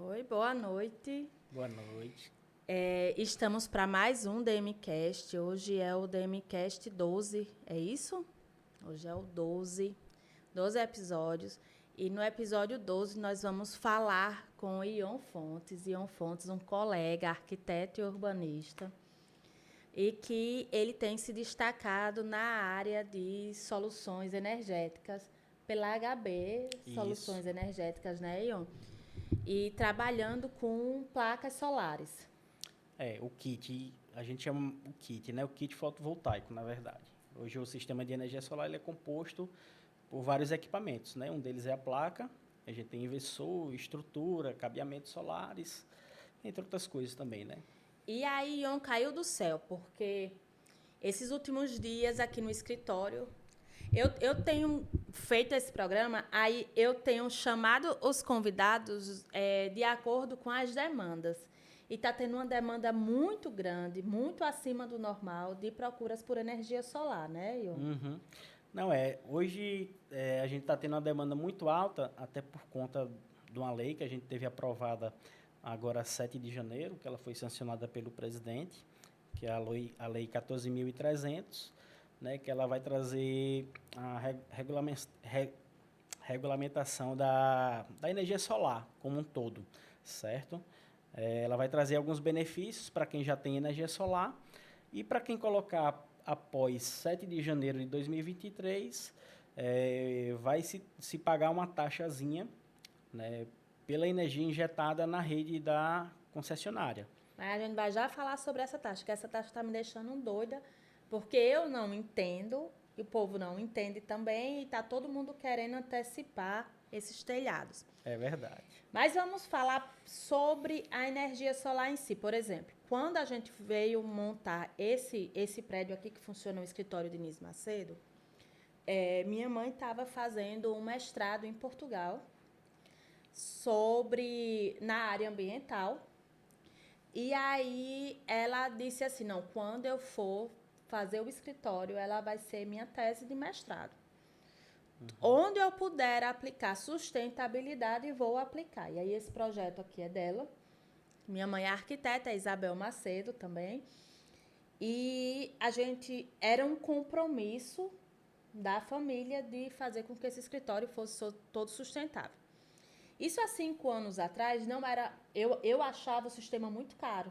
Oi, boa noite. Boa noite. Estamos para mais um DMCast. Hoje é o DMCast 12, é isso? Hoje é o 12 episódios. E no episódio 12 nós vamos falar com o Ion Fontes. Ion Fontes, um colega, arquiteto e urbanista, e que ele tem se destacado na área de soluções energéticas pela HB Soluções Isso. Energéticas, né, Ion? E trabalhando com placas solares. O kit, a gente chama o kit, né? O kit fotovoltaico, na verdade. Hoje o sistema de energia solar ele é composto por vários equipamentos, né? Um deles é a placa, a gente tem inversor, estrutura, cabeamentos solares, entre outras coisas também, né? E aí, Ion caiu do céu, porque esses últimos dias aqui no escritório, eu tenho feito esse programa, aí eu tenho chamado os convidados de acordo com as demandas. E está tendo uma demanda muito grande, muito acima do normal, de procuras por energia solar, né, Ion? Uhum. Não, hoje a gente está tendo uma demanda muito alta, até por conta de uma lei que a gente teve aprovada agora 7 de janeiro, que ela foi sancionada pelo presidente, que é a lei 14.300, né, que ela vai trazer a regulamentação da energia solar como um todo, certo? Ela vai trazer alguns benefícios para quem já tem energia solar e para quem colocar após 7 de janeiro de 2023, vai se pagar uma taxazinha, né, pela energia injetada na rede da concessionária. Mas a gente vai já falar sobre essa taxa, que essa taxa está me deixando doida, porque eu não entendo, e o povo não entende também, e está todo mundo querendo antecipar esses telhados. É verdade. Mas vamos falar sobre a energia solar em si. Por exemplo, quando a gente veio montar esse prédio aqui que funciona o escritório de Inês Macedo, minha mãe estava fazendo um mestrado em Portugal na área ambiental. E aí ela disse assim, não, quando eu for fazer o escritório, ela vai ser minha tese de mestrado. Onde eu puder aplicar sustentabilidade, vou aplicar. E aí esse projeto aqui é dela. Minha mãe é arquiteta, é Isabel Macedo também. E a gente era um compromisso da família de fazer com que esse escritório fosse todo sustentável. Isso há 5 anos atrás não era. Eu achava o sistema muito caro.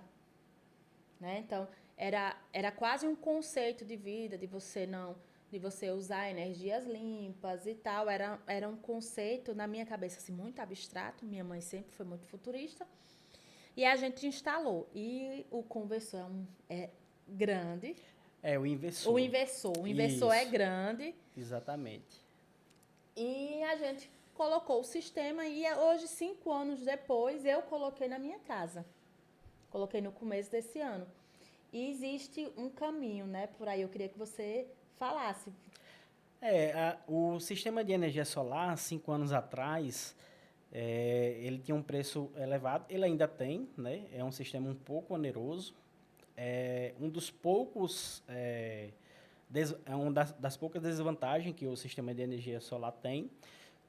Né? Então, era quase um conceito de vida, de você usar energias limpas e tal. Era um conceito, na minha cabeça, assim, muito abstrato. Minha mãe sempre foi muito futurista. E a gente instalou. E o conversor é grande. O inversor. O inversor é Isso. grande. Exatamente. E a gente colocou o sistema e hoje, 5 anos depois, eu coloquei na minha casa. Coloquei no começo desse ano. E existe um caminho, né? Por aí eu queria que você falasse. O sistema de energia solar, 5 anos atrás, ele tinha um preço elevado. Ele ainda tem, né? É um sistema um pouco oneroso. Um dos poucos, uma das poucas desvantagens que o sistema de energia solar tem.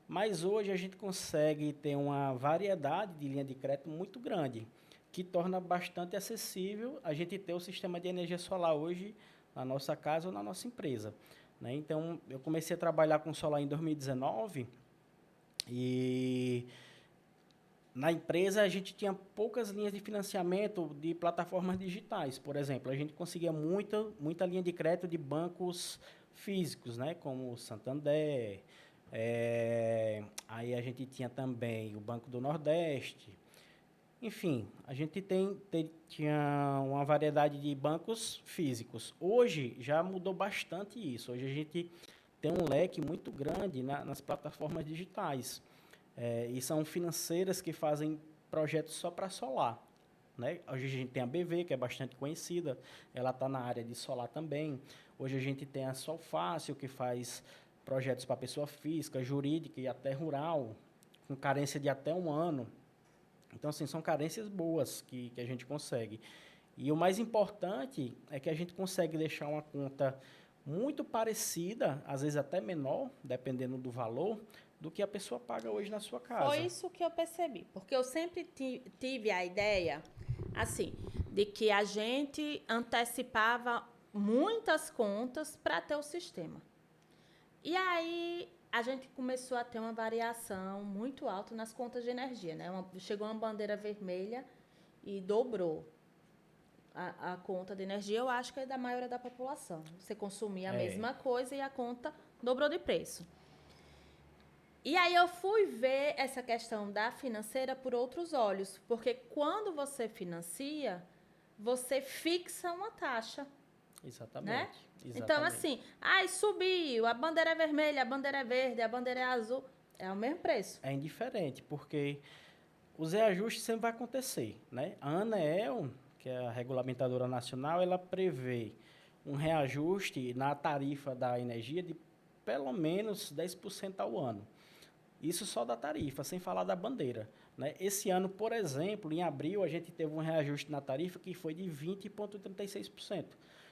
Mas hoje a gente consegue ter uma variedade de linha de crédito muito grande, que torna bastante acessível a gente ter o sistema de energia solar hoje na nossa casa ou na nossa empresa. Né? Então, eu comecei a trabalhar com solar em 2019 e na empresa a gente tinha poucas linhas de financiamento de plataformas digitais. Por exemplo, a gente conseguia muita linha de crédito de bancos físicos, né? Como o Santander. Aí a gente tinha também o Banco do Nordeste. Enfim, a gente tinha uma variedade de bancos físicos. Hoje já mudou bastante isso. Hoje a gente tem um leque muito grande nas plataformas digitais. E são financeiras que fazem projetos só para solar. Né? Hoje a gente tem a BV, que é bastante conhecida, ela está na área de solar também. Hoje a gente tem a Solfácil, que faz projetos para pessoa física, jurídica e até rural, com carência de até 1 ano. Então, assim, são carências boas que a gente consegue. E o mais importante é que a gente consegue deixar uma conta muito parecida, às vezes até menor, dependendo do valor, do que a pessoa paga hoje na sua casa. Foi isso que eu percebi, porque eu sempre tive a ideia, assim, de que a gente antecipava muitas contas para ter o sistema. E aí a gente começou a ter uma variação muito alta nas contas de energia, né? Chegou uma bandeira vermelha e dobrou a conta de energia, eu acho que é da maioria da população. Você consumia a mesma coisa e a conta dobrou de preço. E aí eu fui ver essa questão da financeira por outros olhos, porque quando você financia, você fixa uma taxa. Exatamente. Né? Exatamente. Então, assim, subiu, a bandeira é vermelha, a bandeira é verde, a bandeira é azul, é o mesmo preço. É indiferente, porque os reajustes sempre vai acontecer, né? A ANEEL, que é a regulamentadora nacional, ela prevê um reajuste na tarifa da energia de pelo menos 10% ao ano. Isso só da tarifa, sem falar da bandeira, né? Esse ano, por exemplo, em abril, a gente teve um reajuste na tarifa que foi de 20,36%.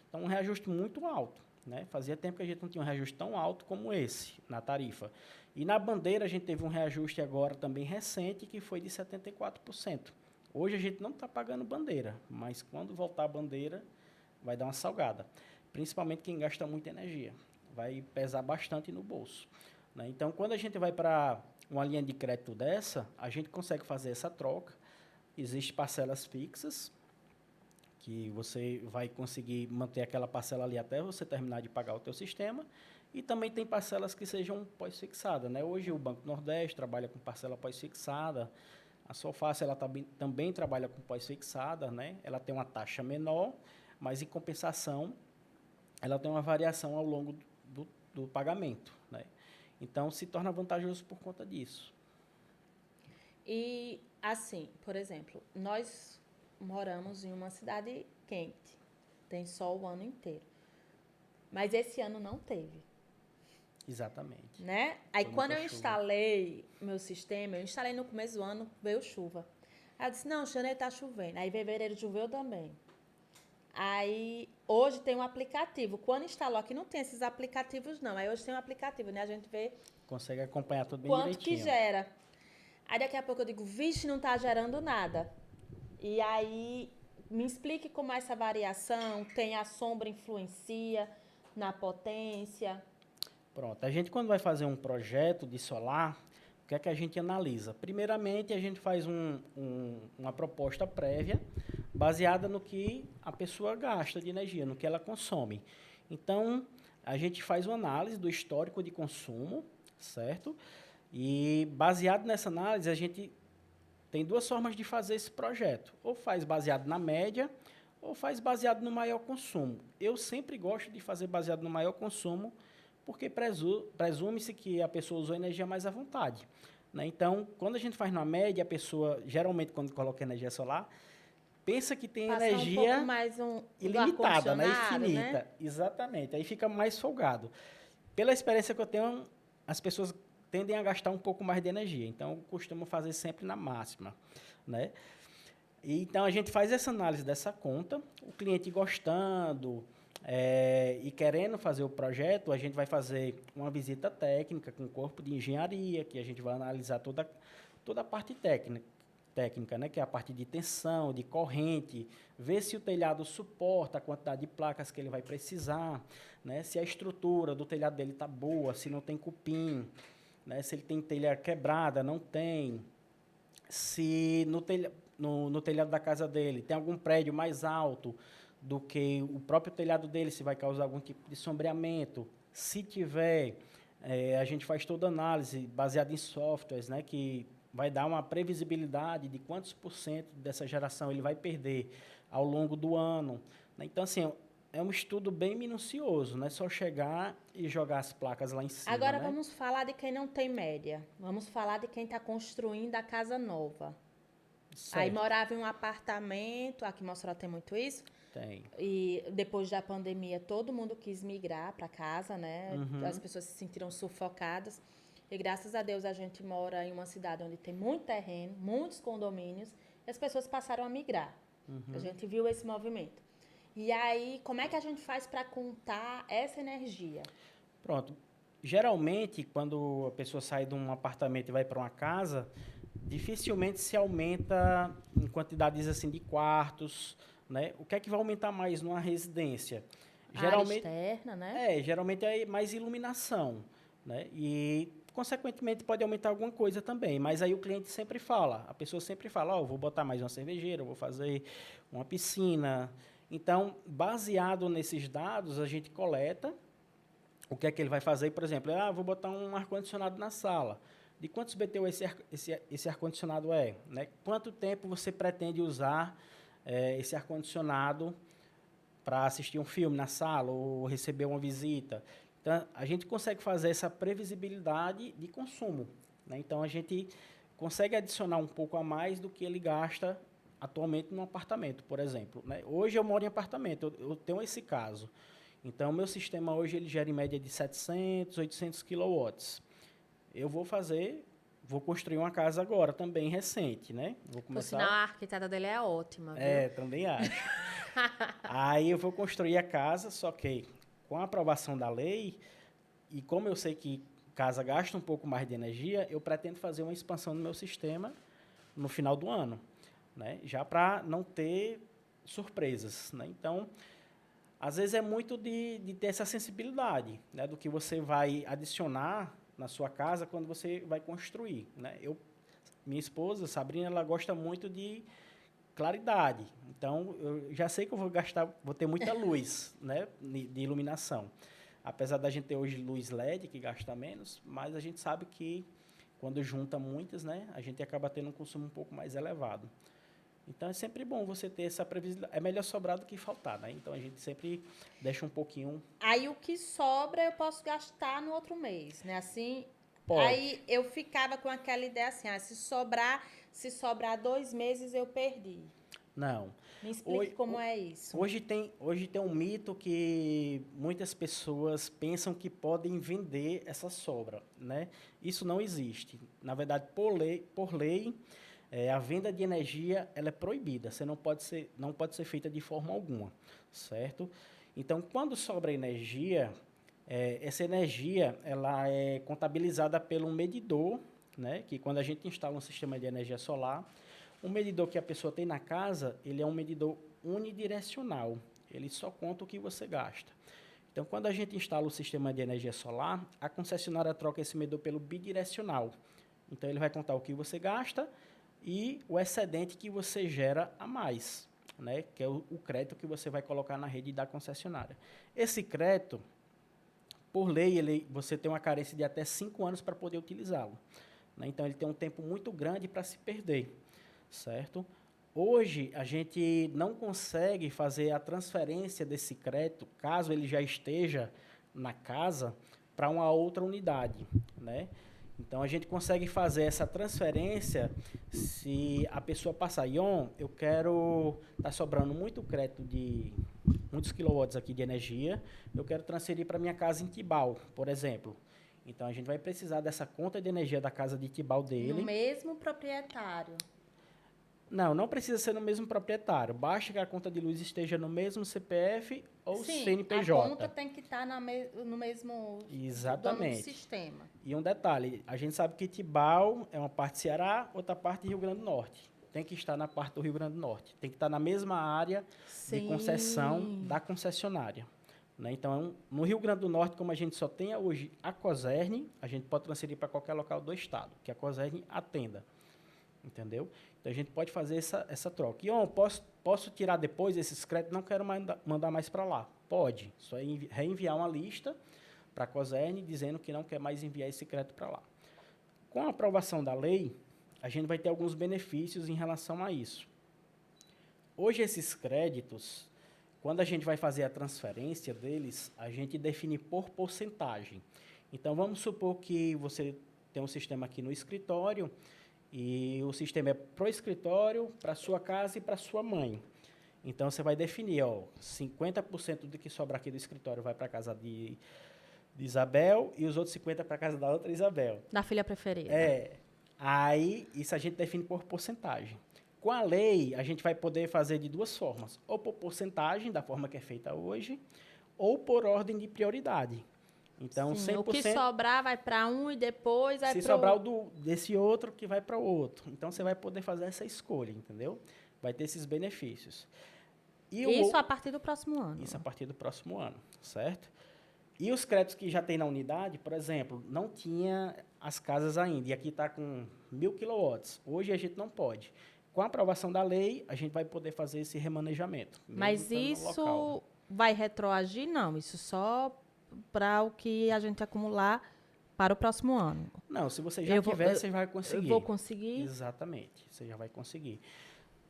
Então, um reajuste muito alto, né? Fazia tempo que a gente não tinha um reajuste tão alto como esse na tarifa. E na bandeira, a gente teve um reajuste agora também recente, que foi de 74%. Hoje, a gente não está pagando bandeira, mas quando voltar a bandeira, vai dar uma salgada. Principalmente quem gasta muita energia. Vai pesar bastante no bolso. Né? Então, quando a gente vai para uma linha de crédito dessa, a gente consegue fazer essa troca. Existem parcelas fixas, que você vai conseguir manter aquela parcela ali até você terminar de pagar o teu sistema. E também tem parcelas que sejam pós-fixadas. Né? Hoje, o Banco Nordeste trabalha com parcela pós-fixada. A Sofácil ela também trabalha com pós-fixada. Né? Ela tem uma taxa menor, mas, em compensação, ela tem uma variação ao longo do pagamento. Né? Então, se torna vantajoso por conta disso. E, assim, por exemplo, nós moramos em uma cidade quente. Tem sol o ano inteiro. Mas esse ano não teve. Exatamente. Né? Aí, Foi quando eu muita chuva. instalei meu sistema, eu instalei no começo do ano, veio chuva. Aí eu disse, não, janeiro tá chovendo. Aí, fevereiro choveu também. Aí, hoje tem um aplicativo. Quando instalou aqui, não tem esses aplicativos, não. Aí, hoje tem um aplicativo, né? A gente vê... Consegue acompanhar tudo bem quanto direitinho. que gera. Aí, daqui a pouco, eu digo, vixe, não tá gerando nada. E aí, me explique como é essa variação. Tem a sombra influencia na potência? Pronto. A gente, quando vai fazer um projeto de solar, o que é que a gente analisa? Primeiramente, a gente faz uma proposta prévia baseada no que a pessoa gasta de energia, no que ela consome. Então, a gente faz uma análise do histórico de consumo, certo? E, baseado nessa análise, a gente tem duas formas de fazer esse projeto. Ou faz baseado na média, ou faz baseado no maior consumo. Eu sempre gosto de fazer baseado no maior consumo, porque presume-se que a pessoa usou energia mais à vontade. Né? Então, quando a gente faz na média, a pessoa, geralmente, quando coloca energia solar, pensa que tem Passar energia um pouco mais ilimitada, né? ar-condicionado, Infinita. né? Exatamente. Aí fica mais folgado. Pela experiência que eu tenho, as pessoas tendem a gastar um pouco mais de energia. Então, eu costumo fazer sempre na máxima. Né? E, então, a gente faz essa análise dessa conta, o cliente gostando e querendo fazer o projeto, a gente vai fazer uma visita técnica com o corpo de engenharia, que a gente vai analisar toda a parte técnica, né, que é a parte de tensão, de corrente, ver se o telhado suporta a quantidade de placas que ele vai precisar, né, se a estrutura do telhado dele está boa, se não tem cupim, né, se ele tem telha quebrada, não tem, se no telhado da casa dele tem algum prédio mais alto do que o próprio telhado dele, se vai causar algum tipo de sombreamento. Se tiver, a gente faz toda a análise baseada em softwares, né, que vai dar uma previsibilidade de quantos % dessa geração ele vai perder ao longo do ano. Né? Então, assim, é um estudo bem minucioso, não é só chegar e jogar as placas lá em cima. Agora, né? vamos falar de quem não tem média. Vamos falar de quem está construindo a casa nova. Certo. Aí morava em um apartamento, aqui em Mossoró tem muito isso. Tem. E depois da pandemia, todo mundo quis migrar para casa, né? Uhum. As pessoas se sentiram sufocadas. E graças a Deus a gente mora em uma cidade onde tem muito terreno, muitos condomínios, e as pessoas passaram a migrar. A gente viu esse movimento. E aí, como é que a gente faz para contar essa energia? Pronto. Geralmente, quando a pessoa sai de um apartamento e vai para uma casa, dificilmente se aumenta em quantidades assim de quartos, né? O que é que vai aumentar mais numa residência? A área Geralmente, externa, né? geralmente é mais iluminação, né? E, consequentemente, pode aumentar alguma coisa também. Mas aí o cliente sempre fala, a pessoa sempre fala, vou botar mais uma cervejeira, vou fazer uma piscina. Então, baseado nesses dados, a gente coleta o que é que ele vai fazer. Por exemplo, vou botar um ar-condicionado na sala. De quantos BTU esse ar-condicionado é? Né? Quanto tempo você pretende usar esse ar-condicionado para assistir um filme na sala ou receber uma visita? Então, a gente consegue fazer essa previsibilidade de consumo, né? Então, a gente consegue adicionar um pouco a mais do que ele gasta atualmente no apartamento, por exemplo, né? Hoje eu moro em apartamento, eu tenho esse caso. Então, o meu sistema hoje ele gera em média de 700, 800 quilowatts. Eu vou construir uma casa agora, também recente, né? Vou Por sinal, a arquiteta dele é ótima, viu? Também acho. Aí eu vou construir a casa, só que com a aprovação da lei, e como eu sei que casa gasta um pouco mais de energia, eu pretendo fazer uma expansão no meu sistema no final do ano, né? Já para não ter surpresas, né? Então, às vezes é muito de ter essa sensibilidade, né, do que você vai adicionar na sua casa quando você vai construir, né? Minha esposa, Sabrina, ela gosta muito de claridade. Então, eu já sei que eu vou ter muita luz, né, de iluminação. Apesar da gente ter hoje luz LED, que gasta menos, mas a gente sabe que quando junta muitas, né, a gente acaba tendo um consumo um pouco mais elevado. Então, é sempre bom você ter essa previsibilidade. É melhor sobrar do que faltar, né? Então, a gente sempre deixa um pouquinho... Aí o que sobra eu posso gastar no outro mês, né? Assim, Pode. aí eu ficava com aquela ideia assim, se sobrar 2 meses eu perdi. Não. Me explique como é isso. Hoje tem um mito que muitas pessoas pensam que podem vender essa sobra, né? Isso não existe. Na verdade, por lei, a venda de energia ela é proibida. Você não pode ser feita de forma alguma, certo? Então, quando sobra energia, essa energia ela é contabilizada pelo medidor, né? Que quando a gente instala um sistema de energia solar, o medidor que a pessoa tem na casa, ele é um medidor unidirecional. Ele só conta o que você gasta. Então, quando a gente instala o sistema de energia solar, a concessionária troca esse medidor pelo bidirecional. Então, ele vai contar o que você gasta e o excedente que você gera a mais, né? Que é o crédito que você vai colocar na rede da concessionária. Esse crédito, por lei, você tem uma carência de até 5 anos para poder utilizá-lo, né? Então, ele tem um tempo muito grande para se perder, certo? Hoje, a gente não consegue fazer a transferência desse crédito, caso ele já esteja na casa, para uma outra unidade, né? Então, a gente consegue fazer essa transferência se a pessoa passar, Ion, eu quero, está sobrando muito crédito de muitos quilowatts aqui de energia, eu quero transferir para minha casa em Tibau, por exemplo. Então, a gente vai precisar dessa conta de energia da casa de Tibau dele. No mesmo proprietário. Não precisa ser no mesmo proprietário. Basta que a conta de luz esteja no mesmo CPF ou Sim, CNPJ. a conta tem que estar no mesmo Exatamente. dono do sistema. E um detalhe, a gente sabe que Tibau é uma parte de Ceará, outra parte de Rio Grande do Norte. Tem que estar na parte do Rio Grande do Norte. Tem que estar na mesma área de concessão da concessionária, né? Então, no Rio Grande do Norte, como a gente só tem hoje a Cosern, a gente pode transferir para qualquer local do estado, que a Cosern atenda. Entendeu? Então, a gente pode fazer essa troca. E, posso tirar depois esses créditos? Não quero mandar mais para lá. Pode. Só reenviar uma lista para a Cosern dizendo que não quer mais enviar esse crédito para lá. Com a aprovação da lei, a gente vai ter alguns benefícios em relação a isso. Hoje, esses créditos, quando a gente vai fazer a transferência deles, a gente define por porcentagem. Então, vamos supor que você tem um sistema aqui no escritório e o sistema é para o escritório, para a sua casa e para a sua mãe. Então, você vai definir, 50% do que sobra aqui do escritório vai para a casa de Isabel e os outros 50% para a casa da outra Isabel. Da filha preferida. Aí, isso a gente define por porcentagem. Com a lei, a gente vai poder fazer de duas formas. Ou por porcentagem, da forma que é feita hoje, ou por ordem de prioridade. Então, Sim, 100%... o que sobrar vai para um e depois vai Se para sobrar desse outro, que vai para o outro. Então, você vai poder fazer essa escolha, entendeu? Vai ter esses benefícios. Isso a partir do próximo ano. Isso a partir do próximo ano, certo? E os créditos que já tem na unidade, por exemplo, não tinha as casas ainda, e aqui está com 1.000 quilowatts. Hoje a gente não pode. Com a aprovação da lei, a gente vai poder fazer esse remanejamento. Mas isso vai retroagir? Não, isso só para o que a gente acumular para o próximo ano. Não, se você já tiver, você vai conseguir. Eu vou conseguir? Exatamente, você já vai conseguir.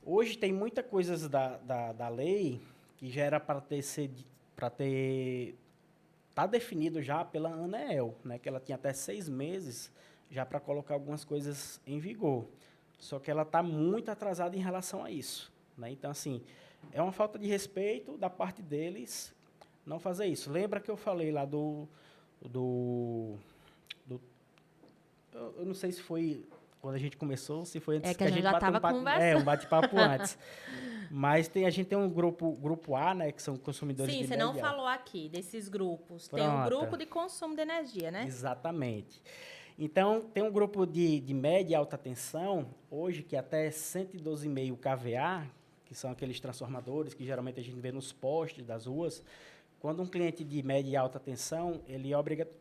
Hoje tem muita coisas da lei que já era para tá definido já pela ANEEL, né, que ela tinha até 6 meses já para colocar algumas coisas em vigor. Só que ela está muito atrasada em relação a isso, né? Então, assim, é uma falta de respeito da parte deles não fazer isso. Lembra que eu falei lá eu não sei se foi quando a gente começou, se foi antes que a gente já estava conversando. Um bate-papo antes. Mas a gente tem um grupo A, né, que são consumidores de média. Sim, você não falou aqui desses grupos. Pronto. Tem um grupo de consumo de energia, né? Exatamente. Então, tem um grupo de média e alta tensão, hoje, que até 112,5 kVA, que são aqueles transformadores que geralmente a gente vê nos postes das ruas. Quando um cliente de média e alta tensão, ele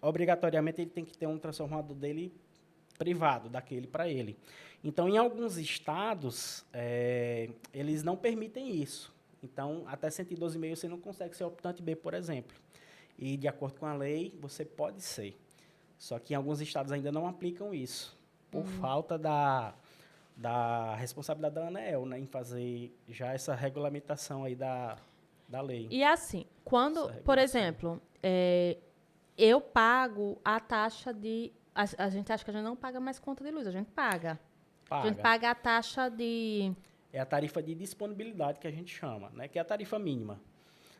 obrigatoriamente ele tem que ter um transformador dele privado, daquele para ele. Então, em alguns estados, eles não permitem isso. Então, até 112,5 você não consegue ser optante B, por exemplo. E, de acordo com a lei, você pode ser. Só que em alguns estados ainda não aplicam isso, por falta da responsabilidade da ANEEL, né, em fazer já essa regulamentação aí da lei. E assim, quando, por exemplo, eu pago a taxa de... A gente acha que a gente não paga mais conta de luz, a gente paga. A gente paga a taxa de... É a tarifa de disponibilidade que a gente chama, né, que é a tarifa mínima,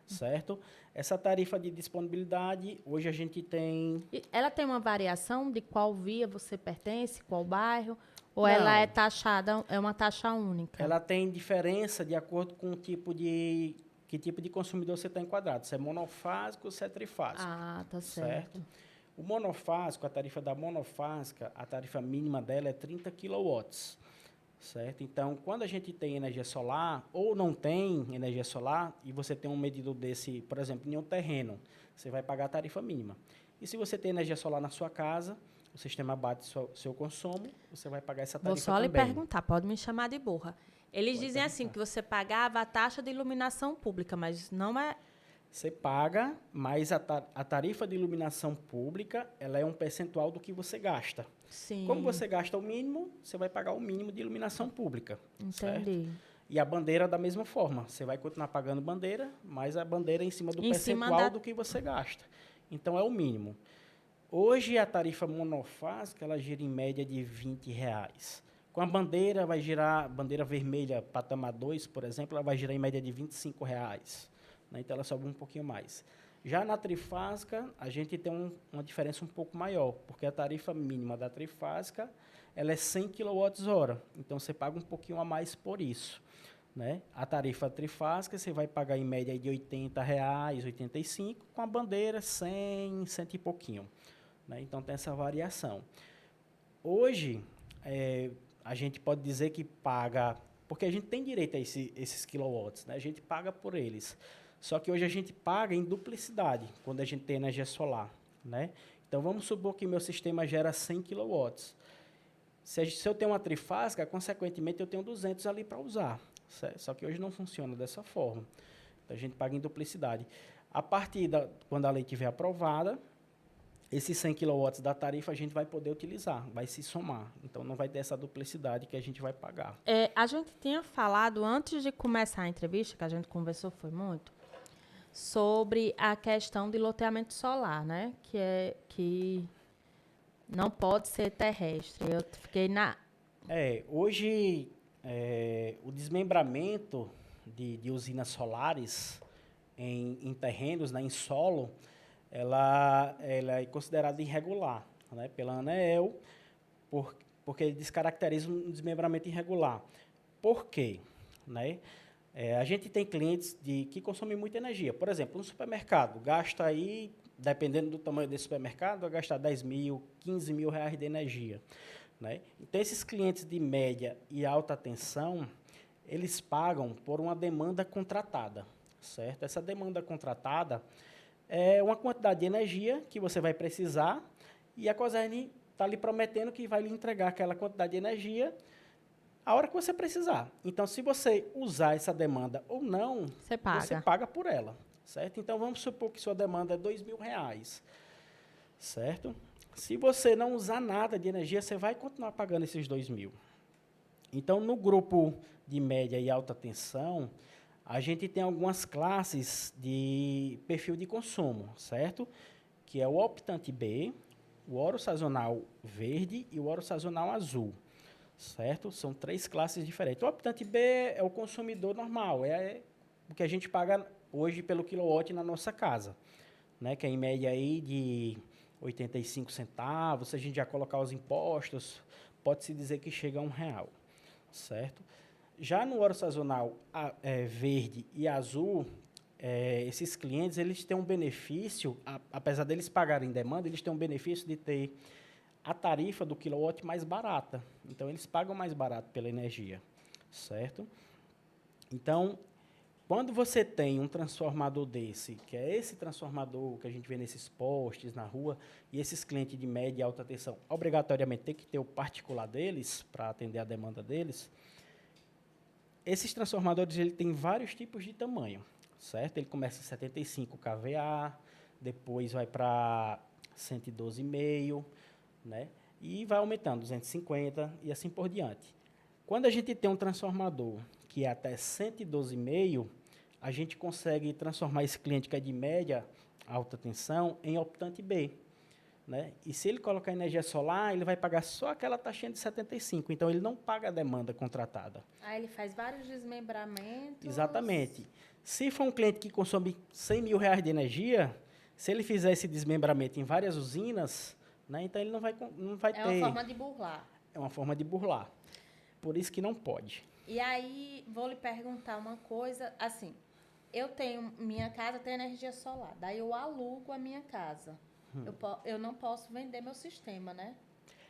certo? Essa tarifa de disponibilidade, hoje a gente tem... Ela tem uma variação de qual via você pertence, qual bairro? Ou ela é taxada, é uma taxa única? Ela tem diferença de acordo com o tipo de... Que tipo de consumidor você está enquadrado. Se é monofásico ou se é trifásico. Ah, tá certo. O monofásico, a tarifa da monofásica, a tarifa mínima dela é 30 quilowatts. Certo? Então, quando a gente tem energia solar ou não tem energia solar e você tem um medidor desse, por exemplo, em um terreno, você vai pagar a tarifa mínima. E se você tem energia solar na sua casa, o sistema bate seu consumo, você vai pagar essa tarifa também. Vou só lhe perguntar, pode me chamar de burra. Eles dizem assim, que você pagava a taxa de iluminação pública, mas não é... Você paga, mas a tarifa de iluminação pública, ela é um percentual do que você gasta. Sim. Como você gasta o mínimo, você vai pagar o mínimo de iluminação pública. Entendi. Certo? E a bandeira da mesma forma. Você vai continuar pagando bandeira, mas a bandeira é em cima do percentual do que você gasta. Então, é o mínimo. Hoje, a tarifa monofásica, ela gira em média de R$20. Com a bandeira, vai girar, bandeira vermelha, patamar 2, por exemplo, ela vai girar em média de R$25. Né? Então, ela sobe um pouquinho mais. Já na trifásica, a gente tem uma diferença um pouco maior, porque a tarifa mínima da trifásica ela é 100 kWh. Então, você paga um pouquinho a mais por isso. Né? A tarifa trifásica, você vai pagar em média de R$80, R$85, com a bandeira 100, 100 e pouquinho. Né? Então, tem essa variação. Hoje, a gente pode dizer que paga, porque a gente tem direito a esses quilowatts, né? A gente paga por eles. Só que hoje a gente paga em duplicidade, quando a gente tem energia solar. Né? Então, vamos supor que meu sistema gera 100 kW. Se eu tenho uma trifásica, consequentemente, eu tenho 200 ali para usar. Certo? Só que hoje não funciona dessa forma. Então, a gente paga em duplicidade. A partir quando a lei estiver aprovada, esses 100 kW da tarifa a gente vai poder utilizar, vai se somar. Então, não vai ter essa duplicidade que a gente vai pagar. A gente tinha falado, antes de começar a entrevista, que a gente conversou, foi muito, sobre a questão de loteamento solar, né? Que não pode ser terrestre. Eu fiquei na... Hoje, o desmembramento de usinas solares em terrenos, né, em solo, ela é considerada irregular, né, pela ANEEL, porque descaracteriza um desmembramento irregular. Por quê? Né? A gente tem clientes que consomem muita energia. Por exemplo, no supermercado, gasta aí dependendo do tamanho desse supermercado, vai gastar 10 mil, 15 mil reais de energia, né? Então, esses clientes de média e alta tensão, eles pagam por uma demanda contratada, certo? Essa demanda contratada é uma quantidade de energia que você vai precisar e a Coserni está lhe prometendo que vai lhe entregar aquela quantidade de energia a hora que você precisar. Então, se você usar essa demanda ou não, Você paga. você paga por ela, certo? Então, vamos supor que sua demanda é 2 mil reais, certo? Se você não usar nada de energia, você vai continuar pagando esses 2 mil. Então, no grupo de média e alta tensão, a gente tem algumas classes de perfil de consumo, certo? Que é o optante B, o oro sazonal verde e o oro sazonal azul, certo? São 3 classes diferentes. O optante B é o consumidor normal, é o que a gente paga hoje pelo quilowatt na nossa casa, né? Que é em média aí de 85 centavos. Se a gente já colocar os impostos, pode-se dizer que chega a R$1, certo? Já no oro sazonal verde e azul, esses clientes eles têm um benefício, apesar deles pagarem demanda, eles têm um benefício de ter a tarifa do quilowatt mais barata. Então, eles pagam mais barato pela energia, certo? Então, quando você tem um transformador desse, que é esse transformador que a gente vê nesses postes na rua, e esses clientes de média e alta tensão, obrigatoriamente tem que ter o particular deles, para atender a demanda deles. Esses transformadores ele tem vários tipos de tamanho, certo? Ele começa em 75 kVA, depois vai para 112,5, né? E vai aumentando, 250 e assim por diante. Quando a gente tem um transformador que é até 112,5, a gente consegue transformar esse cliente que é de média, alta tensão, em optante B, né? E se ele colocar energia solar, ele vai pagar só aquela taxinha de 75, então ele não paga a demanda contratada. Aí ele faz vários desmembramentos. Exatamente. Se for um cliente que consome 100 mil reais de energia, se ele fizer esse desmembramento em várias usinas, né, então ele não vai ter... É uma forma de burlar. É uma forma de burlar. Por isso que não pode. E aí, vou lhe perguntar uma coisa, assim, minha casa tem energia solar, daí eu alugo a minha casa. Eu não posso vender meu sistema, né?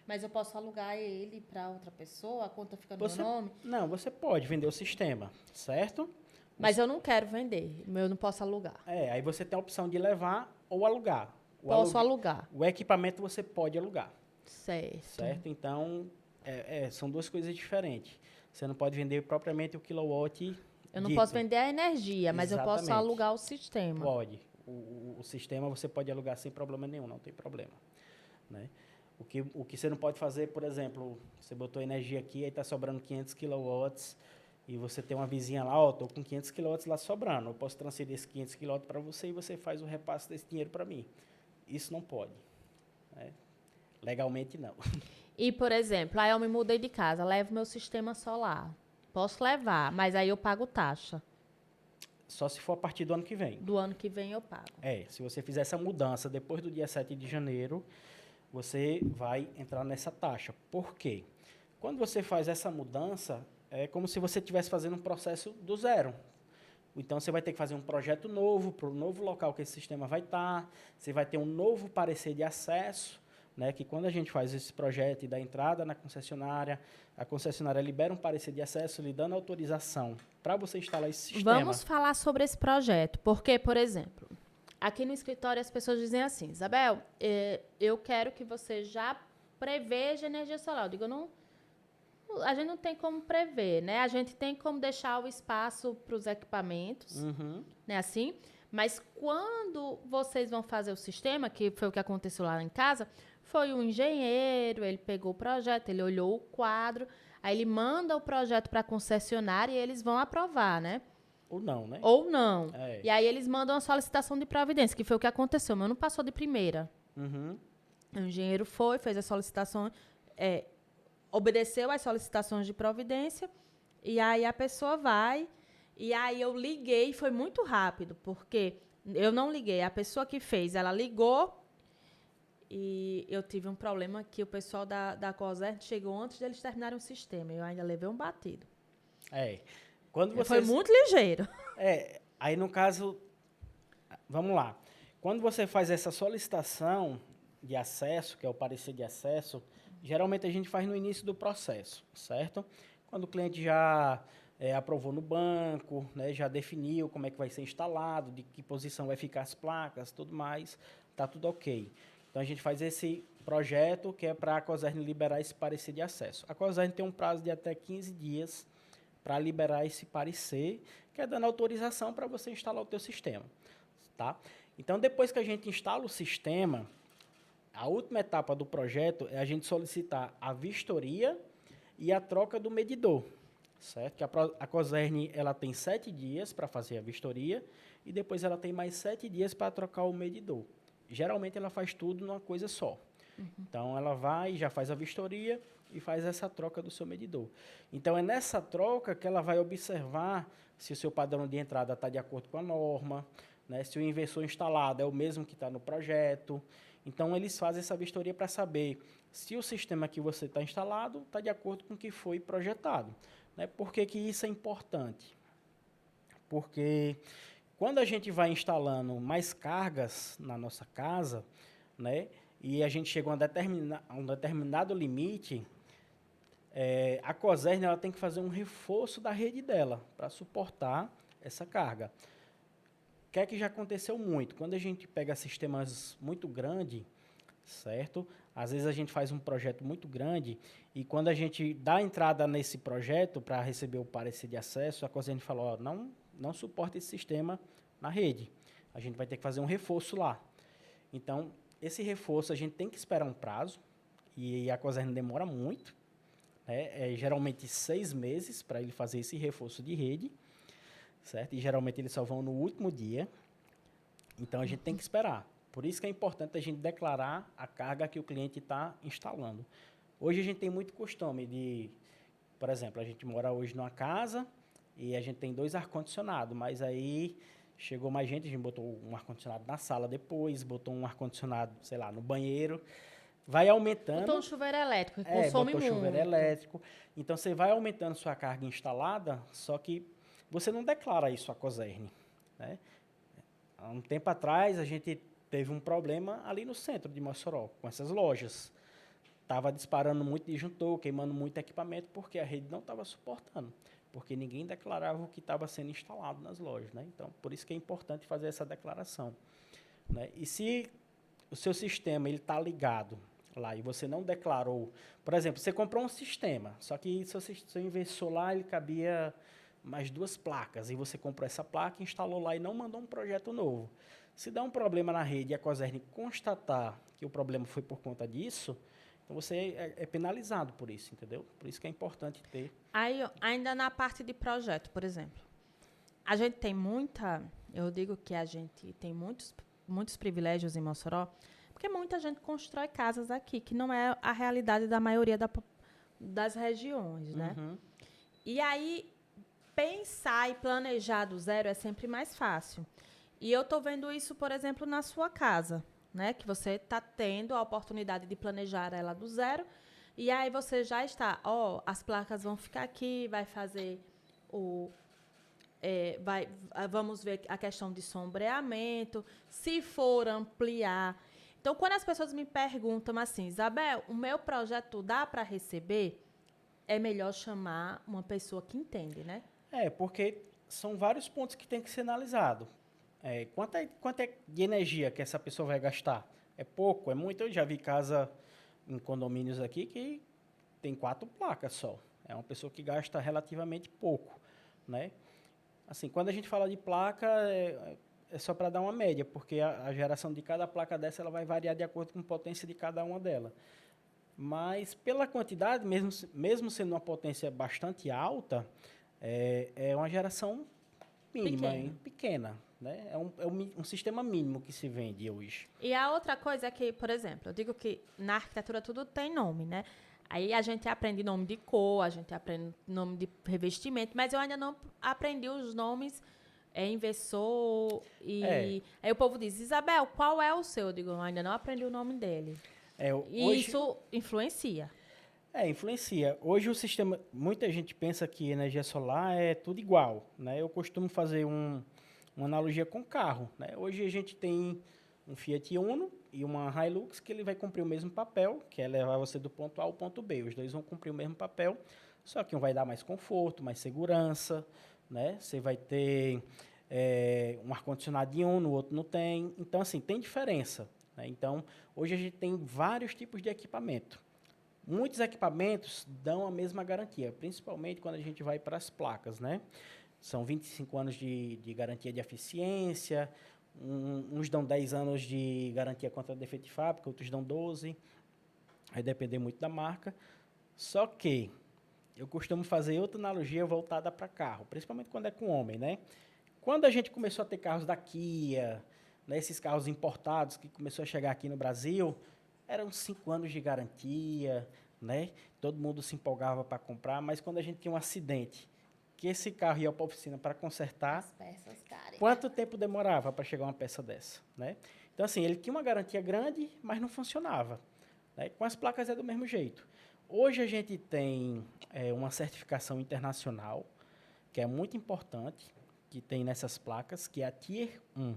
Mas eu posso alugar ele para outra pessoa, a conta fica no meu nome? Não, você pode vender o sistema, certo? Mas eu não quero vender, eu não posso alugar. Aí você tem a opção de levar ou alugar. Posso alugar. O equipamento você pode alugar. Certo. Então, são duas coisas diferentes. Você não pode vender propriamente o quilowatt. Eu não posso vender a energia, mas eu posso alugar o sistema. Pode. O sistema você pode alugar sem problema nenhum, não tem problema, né? O que você não pode fazer, por exemplo, você botou energia aqui, aí está sobrando 500 kW, e você tem uma vizinha lá, estou com 500 kW lá sobrando, eu posso transferir esses 500 kW para você e você faz o repasse desse dinheiro para mim. Isso não pode, né? Legalmente, não. E, por exemplo, aí eu me mudei de casa, levo meu sistema solar. Posso levar, mas aí eu pago taxa. Só se for a partir do ano que vem. Do ano que vem eu pago. Se você fizer essa mudança depois do dia 7 de janeiro, você vai entrar nessa taxa. Por quê? Quando você faz essa mudança, é como se você estivesse fazendo um processo do zero. Então, você vai ter que fazer um projeto novo, para o novo local que esse sistema vai estar, você vai ter um novo parecer de acesso, né, que quando a gente faz esse projeto e dá entrada na concessionária, a concessionária libera um parecer de acesso, lhe dando autorização para você instalar esse sistema. Vamos falar sobre esse projeto, porque, por exemplo, aqui no escritório as pessoas dizem assim, Isabel, eu quero que você já preveja energia solar. Eu digo, a gente não tem como prever, né? A gente tem como deixar o espaço para os equipamentos, né, assim, mas quando vocês vão fazer o sistema, que foi o que aconteceu lá em casa, foi um engenheiro, ele pegou o projeto, ele olhou o quadro, aí ele manda o projeto para a concessionária e eles vão aprovar, né? Ou não, né? Ou não. E aí eles mandam a solicitação de providência, que foi o que aconteceu, mas não passou de primeira. O engenheiro fez a solicitação, obedeceu às solicitações de providência, e aí a pessoa vai, e aí eu liguei, foi muito rápido, porque eu não liguei, a pessoa que fez, ela ligou, e eu tive um problema que o pessoal da Coserni chegou antes deles terminarem o sistema. Eu ainda levei um batido. Quando Foi muito ligeiro. Aí, no caso, vamos lá. quando você faz essa solicitação de acesso, que é o parecer de acesso, geralmente a gente faz no início do processo, certo? Quando o cliente já aprovou no banco, né, já definiu como é que vai ser instalado, de que posição vai ficar as placas, tudo mais, está tudo ok. Então, a gente faz esse projeto que é para a Cosern liberar esse parecer de acesso. A Cosern tem um prazo de até 15 dias para liberar esse parecer, que é dando autorização para você instalar o teu sistema, tá? Então, depois que a gente instala o sistema, a última etapa do projeto é a gente solicitar a vistoria e a troca do medidor, certo? Que a Cosern, ela tem 7 dias para fazer a vistoria e depois ela tem mais 7 dias para trocar o medidor. Geralmente, ela faz tudo numa coisa só. Então, ela vai, já faz a vistoria e faz essa troca do seu medidor. Então, é nessa troca que ela vai observar se o seu padrão de entrada está de acordo com a norma, né, se o inversor instalado é o mesmo que está no projeto. Então, eles fazem essa vistoria para saber se o sistema que você está instalado está de acordo com o que foi projetado. Né? Por que que isso é importante? Porque quando a gente vai instalando mais cargas na nossa casa, né, e a gente chega a um determinado limite, a Cosern ela tem que fazer um reforço da rede dela para suportar essa carga. O que é que já aconteceu muito? Quando a gente pega sistemas muito grandes, certo? Às vezes a gente faz um projeto muito grande e quando a gente dá entrada nesse projeto para receber o parecer de acesso, a Cosern falou, ó, não suporta esse sistema na rede. A gente vai ter que fazer um reforço lá. Então, esse reforço a gente tem que esperar um prazo e a Cosern demora muito, né? Geralmente 6 meses para ele fazer esse reforço de rede, certo? E geralmente eles só vão no último dia. Então, a gente tem que esperar. Por isso que é importante a gente declarar a carga que o cliente está instalando. Hoje a gente tem muito costume de, por exemplo, a gente mora hoje numa casa e a gente tem 2 ar-condicionados, mas aí chegou mais gente, a gente botou um ar-condicionado na sala depois, botou um ar-condicionado, sei lá, no banheiro. Vai aumentando. Botou um chuveiro elétrico, que consome muito. Chuveiro elétrico. Então, você vai aumentando sua carga instalada, só que você não declara isso à Cosern, né? Há um tempo atrás, a gente teve um problema ali no centro de Mossoró, com essas lojas. Estava disparando muito disjuntor, queimando muito equipamento, porque a rede não estava suportando, porque ninguém declarava o que estava sendo instalado nas lojas, né? Então, por isso que é importante fazer essa declaração, né? E se o seu sistema está ligado lá e você não declarou, por exemplo, você comprou um sistema, só que seu inversor lá ele cabia mais 2 placas, e você comprou essa placa, instalou lá e não mandou um projeto novo. Se dá um problema na rede e a Cosern constatar que o problema foi por conta disso, então você é penalizado por isso, entendeu? Por isso que é importante ter. Aí, ainda na parte de projeto, por exemplo, a gente tem eu digo que a gente tem muitos privilégios em Mossoró, porque muita gente constrói casas aqui, que não é a realidade da maioria das regiões, né? Uhum. E aí, pensar e planejar do zero é sempre mais fácil. E eu estou vendo isso, por exemplo, na sua casa, né? Que você está tendo a oportunidade de planejar ela do zero. E aí você já está, as placas vão ficar aqui, vai fazer vamos ver a questão de sombreamento, se for ampliar. Então, quando as pessoas me perguntam assim, Isabel, o meu projeto dá para receber? É melhor chamar uma pessoa que entende, né? Porque são vários pontos que tem que ser analisado. Quanto é de energia que essa pessoa vai gastar? É pouco? É muito? Eu já vi casa em condomínios aqui que tem 4 placas só. É uma pessoa que gasta relativamente pouco, né? Assim, quando a gente fala de placa, é só para dar uma média, porque a geração de cada placa dessa ela vai variar de acordo com a potência de cada uma delas. Mas, pela quantidade, mesmo sendo uma potência bastante alta, é uma geração mínima, pequena, né? É um sistema mínimo que se vende hoje. E a outra coisa é que, por exemplo, eu digo que na arquitetura tudo tem nome, né? Aí a gente aprende nome de cor, a gente aprende nome de revestimento, mas eu ainda não aprendi os nomes inversor e... Aí o povo diz, Isabel, qual é o seu? Eu digo, eu ainda não aprendi o nome dele. Hoje, isso influencia. Influencia. Hoje o sistema, muita gente pensa que energia solar é tudo igual, né? Eu costumo fazer uma analogia com carro, né? Hoje a gente tem um Fiat Uno e uma Hilux, que ele vai cumprir o mesmo papel, que é levar você do ponto A ao ponto B. Os dois vão cumprir o mesmo papel, só que um vai dar mais conforto, mais segurança, né? Você vai ter um ar-condicionado em um, no outro não tem. Então, assim, tem diferença, né? Então, hoje a gente tem vários tipos de equipamento. Muitos equipamentos dão a mesma garantia, principalmente quando a gente vai para as placas, né? São 25 anos de garantia de eficiência, uns dão 10 anos de garantia contra defeito de fábrica, outros dão 12, vai depender muito da marca. Só que eu costumo fazer outra analogia voltada para carro, principalmente quando é com homem, né? Quando a gente começou a ter carros da Kia, né, esses carros importados que começou a chegar aqui no Brasil, eram 5 anos de garantia, né? Todo mundo se empolgava para comprar, mas quando a gente tinha um acidente, que esse carro ia para a oficina para consertar, As peças caras. quanto tempo demorava para chegar uma peça dessa, né? Então, assim, ele tinha uma garantia grande, mas não funcionava, né? Com as placas é do mesmo jeito. Hoje a gente tem uma certificação internacional, que é muito importante, que tem nessas placas, que é a Tier 1.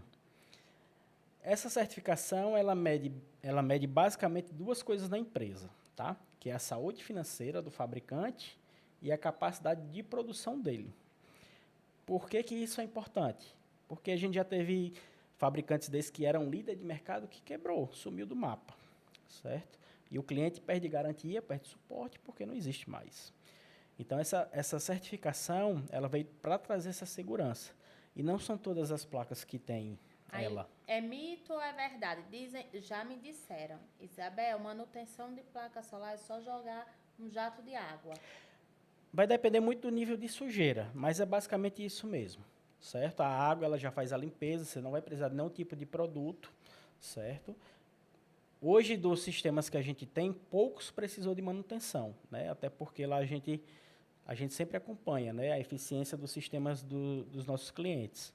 Essa certificação, ela mede basicamente duas coisas na empresa, tá? Que é a saúde financeira do fabricante e a capacidade de produção dele. Por que que isso é importante? Porque a gente já teve fabricantes desses que eram líder de mercado que quebrou, sumiu do mapa, certo? E o cliente perde garantia, perde suporte, porque não existe mais. Então, essa certificação, ela veio para trazer essa segurança. E não são todas as placas que têm ela. É mito ou é verdade? Já me disseram, Isabel, manutenção de placa solar é só jogar um jato de água. Vai depender muito do nível de sujeira, mas é basicamente isso mesmo, certo? A água ela já faz a limpeza, você não vai precisar de nenhum tipo de produto, certo? Hoje, dos sistemas que a gente tem, poucos precisou de manutenção, né? Até porque lá a gente sempre acompanha, né, a eficiência dos sistemas dos nossos clientes,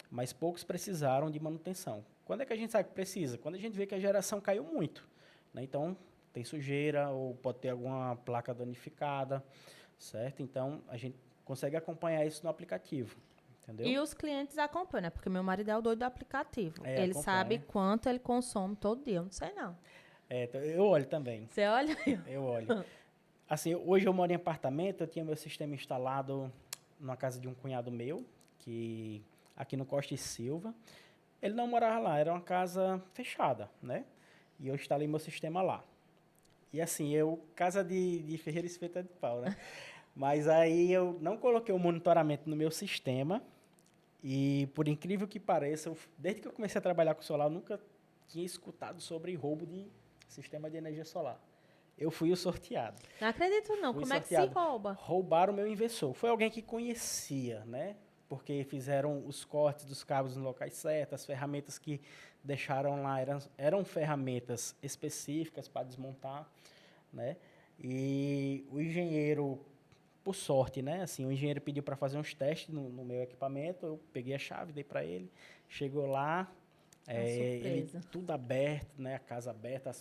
mas poucos precisaram de manutenção. Quando é que a gente sabe que precisa? Quando a gente vê que a geração caiu muito, né? Então, tem sujeira ou pode ter alguma placa danificada, certo? Então, a gente consegue acompanhar isso no aplicativo, entendeu? E os clientes acompanham, né? Porque meu marido é o doido do aplicativo. É, Ele acompanha. sabe quanto ele consome todo dia. Eu não sei, não. Então, eu olho também, Você olha aí. eu olho. Assim, hoje eu moro em apartamento, eu tinha meu sistema instalado numa casa de um cunhado meu, que aqui no Costa e Silva. Ele não morava lá, era uma casa fechada, né? E eu instalei meu sistema lá. E assim, casa de ferreiro espeto de pau, né? Mas aí eu não coloquei o monitoramento no meu sistema e, por incrível que pareça, desde que eu comecei a trabalhar com solar, eu nunca tinha escutado sobre roubo de sistema de energia solar. Eu fui o sorteado. Não acredito, não. Fui Como é que se sorteado. rouba? Roubaram o meu inversor. Foi alguém que conhecia, né? Porque fizeram os cortes dos cabos nos locais certos, as ferramentas que deixaram lá eram ferramentas específicas para desmontar, né? E o engenheiro, por sorte, né? Assim, o engenheiro pediu para fazer uns testes no meu equipamento, eu peguei a chave, dei para ele, chegou lá, ele surpresa. tudo aberto, né? A casa aberta,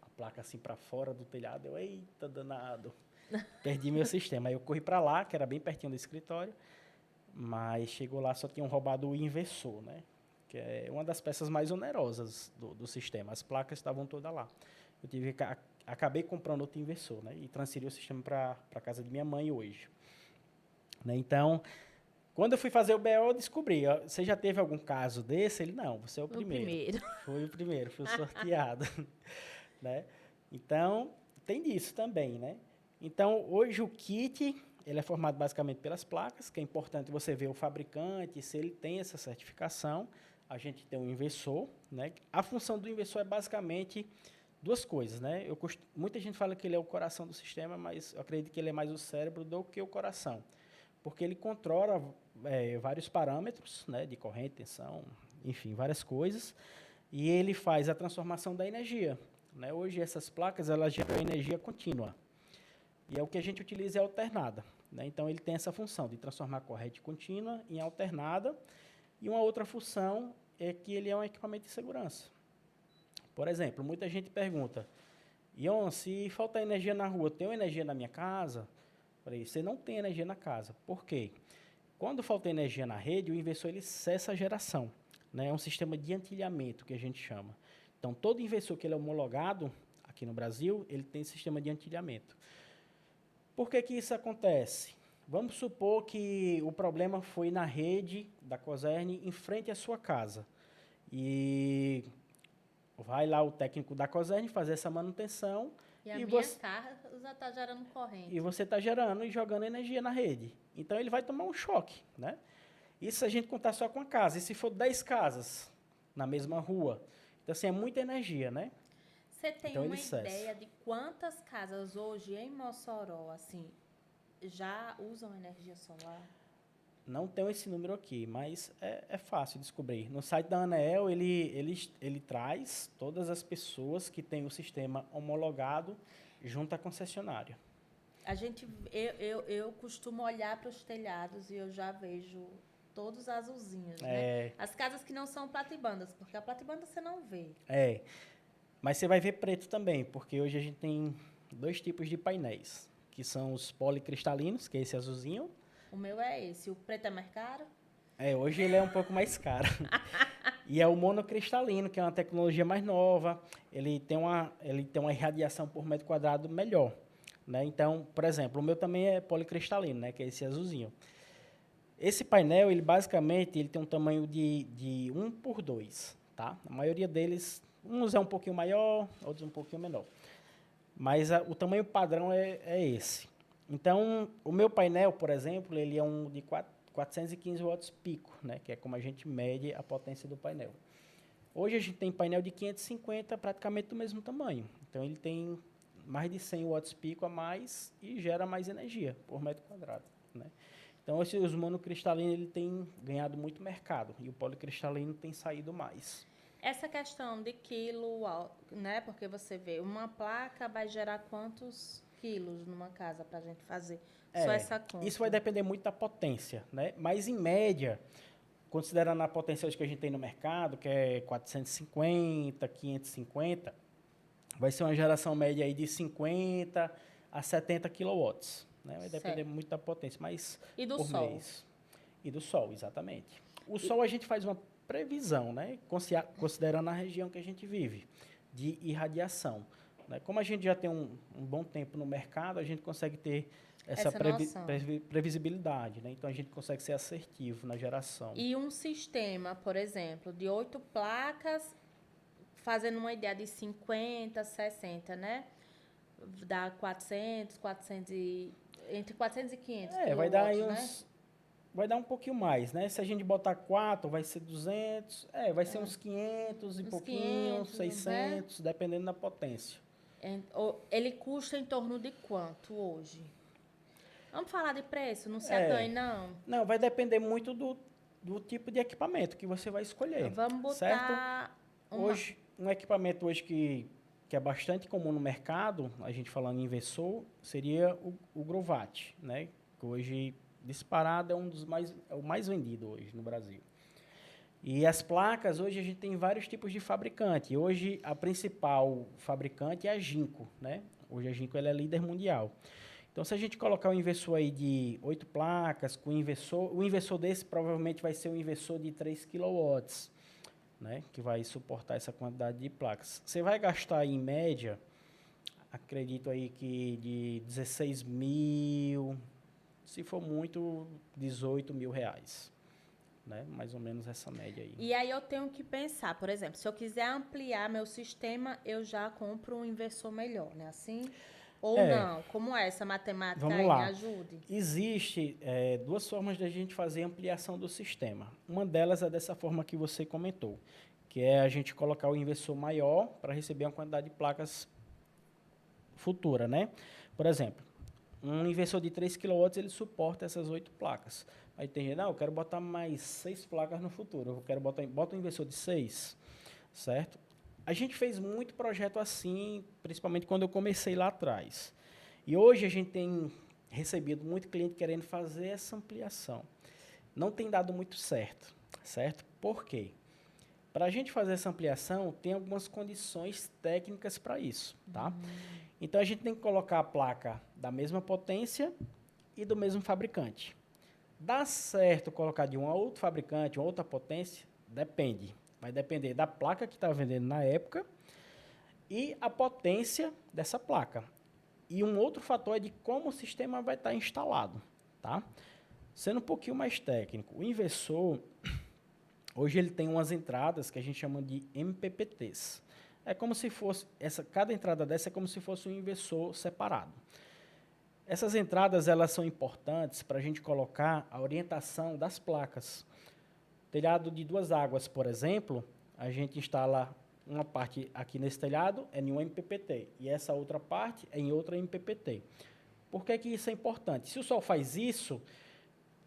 a placa assim para fora do telhado, eu, eita danado, perdi meu sistema. Aí eu corri para lá, que era bem pertinho do escritório, mas chegou lá, só tinham roubado o inversor, né? Que é uma das peças mais onerosas do sistema. As placas estavam todas lá. Eu acabei comprando outro inversor, né? E transferi o sistema para a casa de minha mãe hoje. Né? Então, quando eu fui fazer o BO, eu descobri. Ó, você já teve algum caso desse? Ele, não, você é o primeiro. Fui o primeiro, fui o sorteado. Né? Então, tem disso também, né? Então, hoje o kit, ele é formado basicamente pelas placas, que é importante você ver o fabricante, se ele tem essa certificação. A gente tem um inversor, né? A função do inversor é basicamente duas coisas, né? Muita gente fala que ele é o coração do sistema, mas eu acredito que ele é mais o cérebro do que o coração, porque ele controla vários parâmetros, né? De corrente, tensão, enfim, várias coisas, e ele faz a transformação da energia, né? Hoje essas placas elas geram energia contínua. E é o que a gente utiliza é alternada, né? Então, ele tem essa função de transformar a corrente contínua em alternada. E uma outra função é que ele é um equipamento de segurança. Por exemplo, muita gente pergunta, Ion, se faltar energia na rua, eu tenho energia na minha casa? Falei, você não tem energia na casa. Por quê? Quando falta energia na rede, o inversor ele cessa a geração, né? É um sistema de antilhamento que a gente chama. Então, todo inversor que ele é homologado aqui no Brasil, ele tem sistema de antilhamento. Por que que isso acontece? Vamos supor que o problema foi na rede da Cosern em frente à sua casa. E vai lá o técnico da Cosern fazer essa manutenção. E a E minha você- casa já está gerando corrente. E você está gerando e jogando energia na rede. Então, ele vai tomar um choque, né? Isso se a gente contar só com a casa. E se for 10 casas na mesma rua? Então, assim, é muita energia, né? Você tem Então, uma ele cessa. ideia de quantas casas hoje em Mossoró, assim, já usam energia solar? Não tenho esse número aqui, mas é fácil descobrir. No site da ANEEL, ele traz todas as pessoas que têm o sistema homologado junto à concessionária. Eu costumo olhar para os telhados e eu já vejo todos azulzinhos, né? As casas que não são platibandas, porque a platibanda você não vê. Mas você vai ver preto também, porque hoje a gente tem 2 tipos de painéis, que são os policristalinos, que é esse azulzinho. O meu é esse. O preto é mais caro? Hoje ele é um pouco mais caro. E é o monocristalino, que é uma tecnologia mais nova. Ele tem uma irradiação por metro quadrado melhor, né? Então, por exemplo, o meu também é policristalino, né? Que é esse azulzinho. Esse painel, ele basicamente ele tem um tamanho de 1:2, tá? A maioria deles, uns é um pouquinho maior, outros um pouquinho menor. Mas o tamanho padrão é esse. Então, o meu painel, por exemplo, ele é um de 415 watts pico, né? Que é como a gente mede a potência do painel. Hoje a gente tem painel de 550, praticamente do mesmo tamanho. Então, ele tem mais de 100 watts pico a mais e gera mais energia por metro quadrado, né? Então, os monocristalinos ele tem ganhado muito mercado e o policristalino tem saído mais. Essa questão de quilo, né? Porque você vê, uma placa vai gerar quantos quilos numa casa para a gente fazer só essa conta? Isso vai depender muito da potência, né? Mas, em média, considerando a potência hoje que a gente tem no mercado, que é 450, 550, vai ser uma geração média aí de 50 a 70 quilowatts, né? Vai depender muito da potência, mas e do por sol? mês. E do sol, exatamente. O sol a gente faz uma previsão, né? Considerando a região que a gente vive, de irradiação, né? Como a gente já tem um bom tempo no mercado, a gente consegue ter essa previsibilidade, né? Então, a gente consegue ser assertivo na geração. E um sistema, por exemplo, de 8 placas, fazendo uma ideia de 50, 60, né? Dá 400, entre 400 e 500 vai dar aí né? Vai dar um pouquinho mais, né? Se a gente botar 4, vai ser 200, vai ser uns 500 e pouquinho, 600, né? Dependendo da potência. Ele custa em torno de quanto hoje? Vamos falar de preço, não se acanhe, não? Não, vai depender muito do tipo de equipamento que você vai escolher. Vamos botar... Certo? Hoje, um equipamento hoje que é bastante comum no mercado, a gente falando em inversor, seria o Grovat, né? Que hoje, disparado, é o mais vendido hoje no Brasil. E as placas, hoje a gente tem vários tipos de fabricante. Hoje, a principal fabricante é a Jinko, né? Hoje a Jinko ela é líder mundial. Então, se a gente colocar um inversor aí de 8 placas, o inversor desse provavelmente vai ser um inversor de 3 kW, né? Que vai suportar essa quantidade de placas. Você vai gastar, em média, acredito aí que de 16 mil, se for muito, 18 mil reais. Né? Mais ou menos essa média aí. E aí eu tenho que pensar, por exemplo, se eu quiser ampliar meu sistema, eu já compro um inversor melhor, né? Assim? Ou não? Como é essa matemática aí? Me ajude. Existe 2 formas de a gente fazer ampliação do sistema. Uma delas é dessa forma que você comentou, que é a gente colocar o inversor maior para receber uma quantidade de placas futura, né? Por exemplo, um inversor de 3 kW, ele suporta essas 8 placas. Aí tem gente, eu quero botar mais 6 placas no futuro, eu quero botar um inversor de 6, certo? A gente fez muito projeto assim, principalmente quando eu comecei lá atrás. E hoje a gente tem recebido muito cliente querendo fazer essa ampliação. Não tem dado muito certo, certo? Por quê? Para a gente fazer essa ampliação, tem algumas condições técnicas para isso, tá? Então, a gente tem que colocar a placa da mesma potência e do mesmo fabricante. Dá certo colocar de um a outro fabricante, uma outra potência? Depende. Vai depender da placa que estava vendendo na época e a potência dessa placa. E um outro fator é de como o sistema vai estar instalado, tá? Sendo um pouquinho mais técnico, o inversor, hoje ele tem umas entradas que a gente chama de MPPTs. É como se fosse, cada entrada dessa é como se fosse um inversor separado. Essas entradas, elas são importantes para a gente colocar a orientação das placas. Telhado de 2 águas, por exemplo, a gente instala uma parte aqui nesse telhado é em um MPPT e essa outra parte é em outra MPPT. Por que isso é importante? Se o sol faz isso,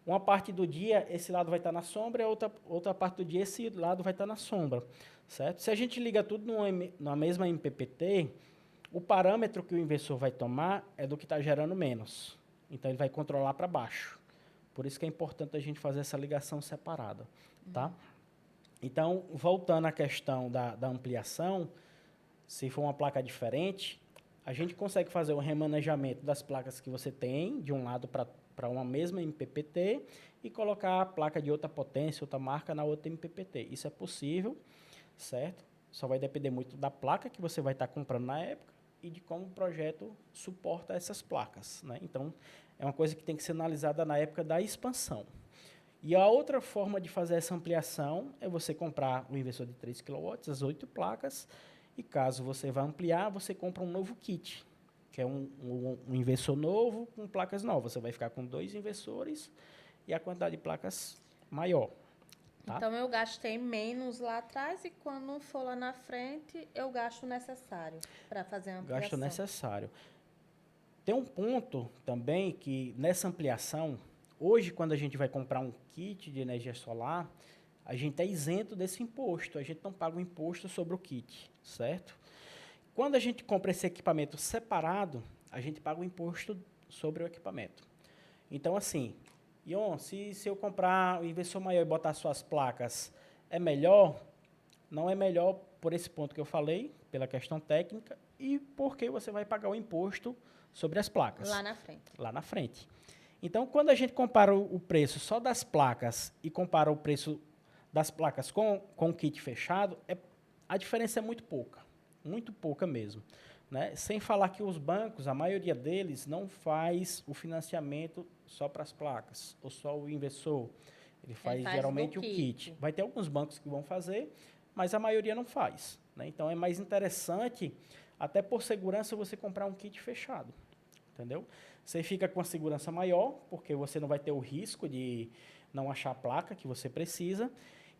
uma parte do dia esse lado vai estar na sombra e outra parte do dia esse lado vai estar na sombra, certo? Se a gente liga tudo na mesma MPPT, o parâmetro que o inversor vai tomar é do que está gerando menos. Então, ele vai controlar para baixo. Por isso que é importante a gente fazer essa ligação separada, tá? Então, voltando à questão da ampliação, se for uma placa diferente, a gente consegue fazer o remanejamento das placas que você tem, de um lado para uma mesma MPPT, e colocar a placa de outra potência, outra marca, na outra MPPT. Isso é possível, certo? Só vai depender muito da placa que você vai estar comprando na época e de como o projeto suporta essas placas, né? Então, é uma coisa que tem que ser analisada na época da expansão. E a outra forma de fazer essa ampliação é você comprar um inversor de 3 kW, as 8 placas, e caso você vá ampliar, você compra um novo kit, que é um inversor novo com placas novas. Você vai ficar com 2 inversores e a quantidade de placas maior. Tá? Então, eu gastei menos lá atrás e quando for lá na frente, eu gasto o necessário para fazer a ampliação. Gasto necessário. Tem um ponto também que nessa ampliação, hoje, quando a gente vai comprar um kit de energia solar, a gente é isento desse imposto. A gente não paga o imposto sobre o kit, certo? Quando a gente compra esse equipamento separado, a gente paga o imposto sobre o equipamento. Então, assim, Ion, se eu comprar o inversor maior e botar suas placas, é melhor? Não é melhor por esse ponto que eu falei, pela questão técnica, e porque você vai pagar o imposto sobre as placas. Lá na frente. Lá na frente. Então, quando a gente compara o preço só das placas e compara o preço das placas com o kit fechado, a diferença é muito pouca mesmo. Né? Sem falar que os bancos, a maioria deles, não faz o financiamento só para as placas, ou só o inversor. Ele faz geralmente o kit. Vai ter alguns bancos que vão fazer, mas a maioria não faz. Né? Então, é mais interessante, até por segurança, você comprar um kit fechado. Entendeu? Você fica com a segurança maior, porque você não vai ter o risco de não achar a placa que você precisa.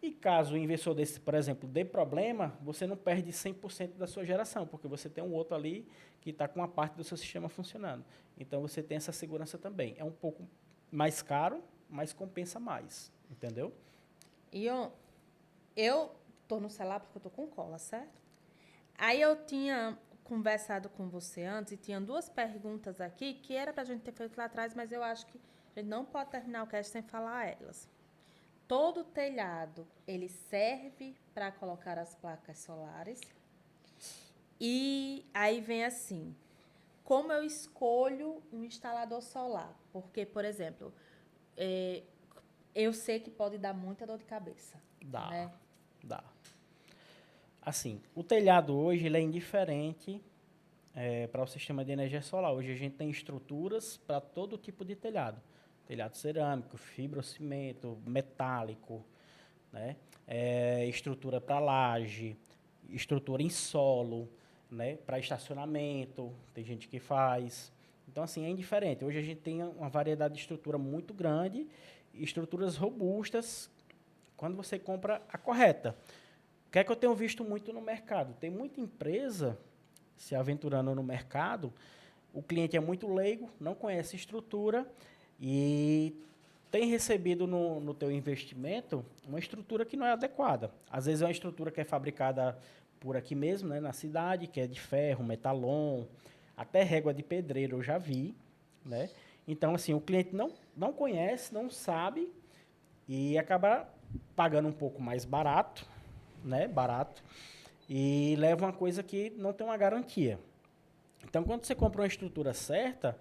E caso o inversor desse, por exemplo, dê problema, você não perde 100% da sua geração, porque você tem um outro ali que está com uma parte do seu sistema funcionando. Então, você tem essa segurança também. É um pouco mais caro, mas compensa mais. Entendeu? E eu estou no celular porque eu estou com cola, certo? Aí eu tinha conversado com você antes e tinha 2 perguntas aqui que era para a gente ter feito lá atrás, mas eu acho que a gente não pode terminar o cast sem falar elas. Todo telhado, ele serve para colocar as placas solares. E aí vem assim, como eu escolho um instalador solar? Porque, por exemplo, eu sei que pode dar muita dor de cabeça. Dá, né? Dá. Assim, o telhado hoje ele é indiferente para o sistema de energia solar. Hoje a gente tem estruturas para todo tipo de telhado. Telhado cerâmico, fibrocimento, metálico, né? Estrutura para laje, estrutura em solo, né? Para estacionamento, tem gente que faz. Então, assim, é indiferente. Hoje a gente tem uma variedade de estrutura muito grande, estruturas robustas, quando você compra a correta. O que é que eu tenho visto muito no mercado? Tem muita empresa se aventurando no mercado, o cliente é muito leigo, não conhece estrutura, e tem recebido no teu investimento uma estrutura que não é adequada. Às vezes é uma estrutura que é fabricada por aqui mesmo, né, na cidade, que é de ferro, metalon, até régua de pedreiro eu já vi. Né? Então, assim, o cliente não conhece, não sabe e acaba pagando um pouco mais barato, né, e leva uma coisa que não tem uma garantia. Então, quando você compra uma estrutura certa,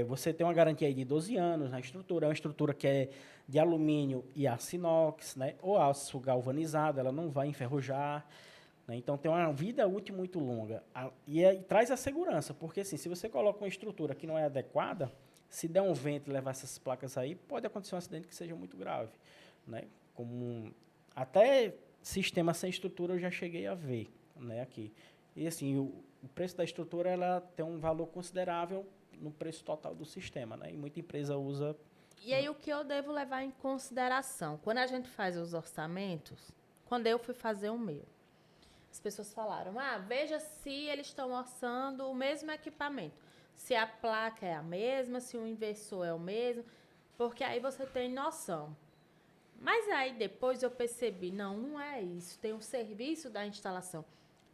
Você tem uma garantia aí de 12 anos na estrutura. É uma estrutura que é de alumínio e aço inox, né? Ou aço galvanizado, ela não vai enferrujar. Né? Então, tem uma vida útil muito longa. E traz a segurança, porque assim, se você coloca uma estrutura que não é adequada, se der um vento e levar essas placas aí, pode acontecer um acidente que seja muito grave. Né? Até sistema sem estrutura eu já cheguei a ver, né, aqui. E assim, o preço da estrutura ela tem um valor considerável no preço total do sistema, né? E muita empresa usa. E aí, o que eu devo levar em consideração? Quando a gente faz os orçamentos, quando eu fui fazer o meu, as pessoas falaram, veja se eles estão orçando o mesmo equipamento. Se a placa é a mesma, se o inversor é o mesmo, porque aí você tem noção. Mas aí depois eu percebi, não é isso. Tem o serviço da instalação.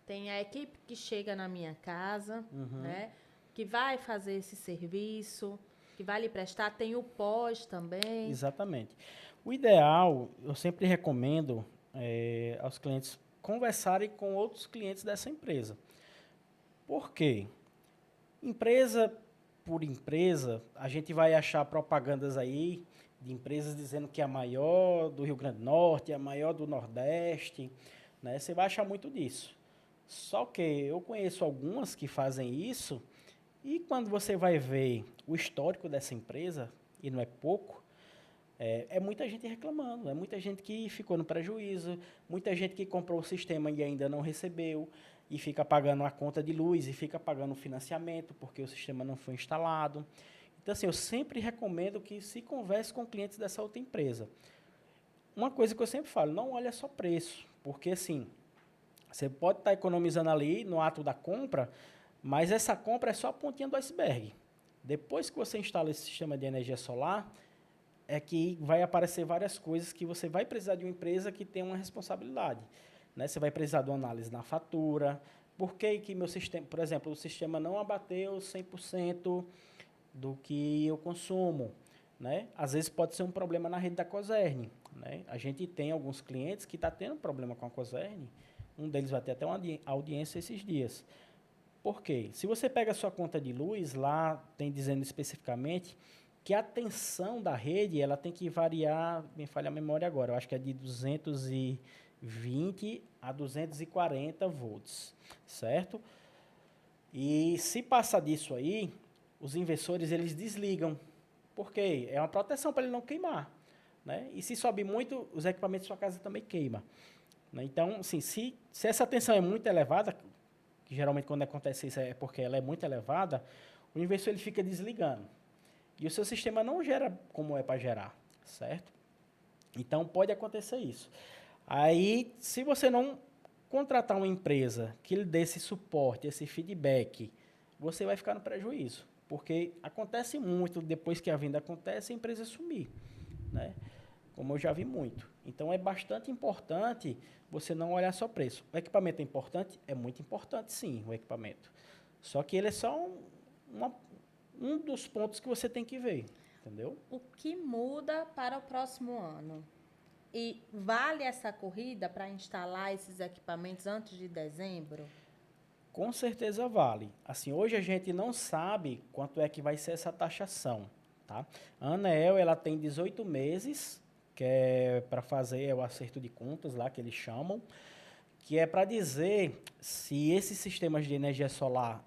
Tem a equipe que chega na minha casa, né? Que vai fazer esse serviço, que vai lhe prestar. Tem o pós também. Exatamente. O ideal, eu sempre recomendo aos clientes conversarem com outros clientes dessa empresa. Por quê? Empresa por empresa, a gente vai achar propagandas aí de empresas dizendo que é a maior do Rio Grande do Norte, a maior do Nordeste, né? Você vai achar muito disso. Só que eu conheço algumas que fazem isso e quando você vai ver o histórico dessa empresa, e não é pouco, é muita gente reclamando, é muita gente que ficou no prejuízo, muita gente que comprou o sistema e ainda não recebeu, e fica pagando a conta de luz, e fica pagando o financiamento, porque o sistema não foi instalado. Então, assim, eu sempre recomendo que se converse com clientes dessa outra empresa. Uma coisa que eu sempre falo, não olha só preço, porque, assim, você pode estar economizando ali no ato da compra, mas essa compra é só a pontinha do iceberg. Depois que você instala esse sistema de energia solar, é que vai aparecer várias coisas que você vai precisar de uma empresa que tem uma responsabilidade. Né? Você vai precisar de uma análise na fatura. Por que meu sistema, por exemplo, o sistema não abateu 100% do que eu consumo? Né? Às vezes pode ser um problema na rede da Cosern. Né? A gente tem alguns clientes que estão tendo problema com a Cosern. Um deles vai ter até uma audiência esses dias. Por quê? Se você pega a sua conta de luz, lá tem dizendo especificamente que a tensão da rede ela tem que variar, me falha a memória agora, eu acho que é de 220 a 240 volts, certo? E se passa disso aí, os inversores eles desligam, porque é uma proteção para ele não queimar. Né? E se sobe muito, os equipamentos da sua casa também queimam. Né? Então, assim, se essa tensão é muito elevada, que geralmente quando acontece isso é porque ela é muito elevada, o inversor ele fica desligando. E o seu sistema não gera como é para gerar, certo? Então, pode acontecer isso. Aí, se você não contratar uma empresa que lhe dê esse suporte, esse feedback, você vai ficar no prejuízo. Porque acontece muito, depois que a venda acontece, a empresa sumir. Né? Como eu já vi muito. Então, é bastante importante você não olhar só preço. O equipamento é importante? É muito importante, sim, o equipamento. Só que ele é só um dos pontos que você tem que ver, entendeu? O que muda para o próximo ano? E vale essa corrida para instalar esses equipamentos antes de dezembro? Com certeza vale. Assim, hoje a gente não sabe quanto é que vai ser essa taxação, tá? A Aneel, ela tem 18 meses, que é para fazer o acerto de contas lá, que eles chamam, que é para dizer se esses sistemas de energia solar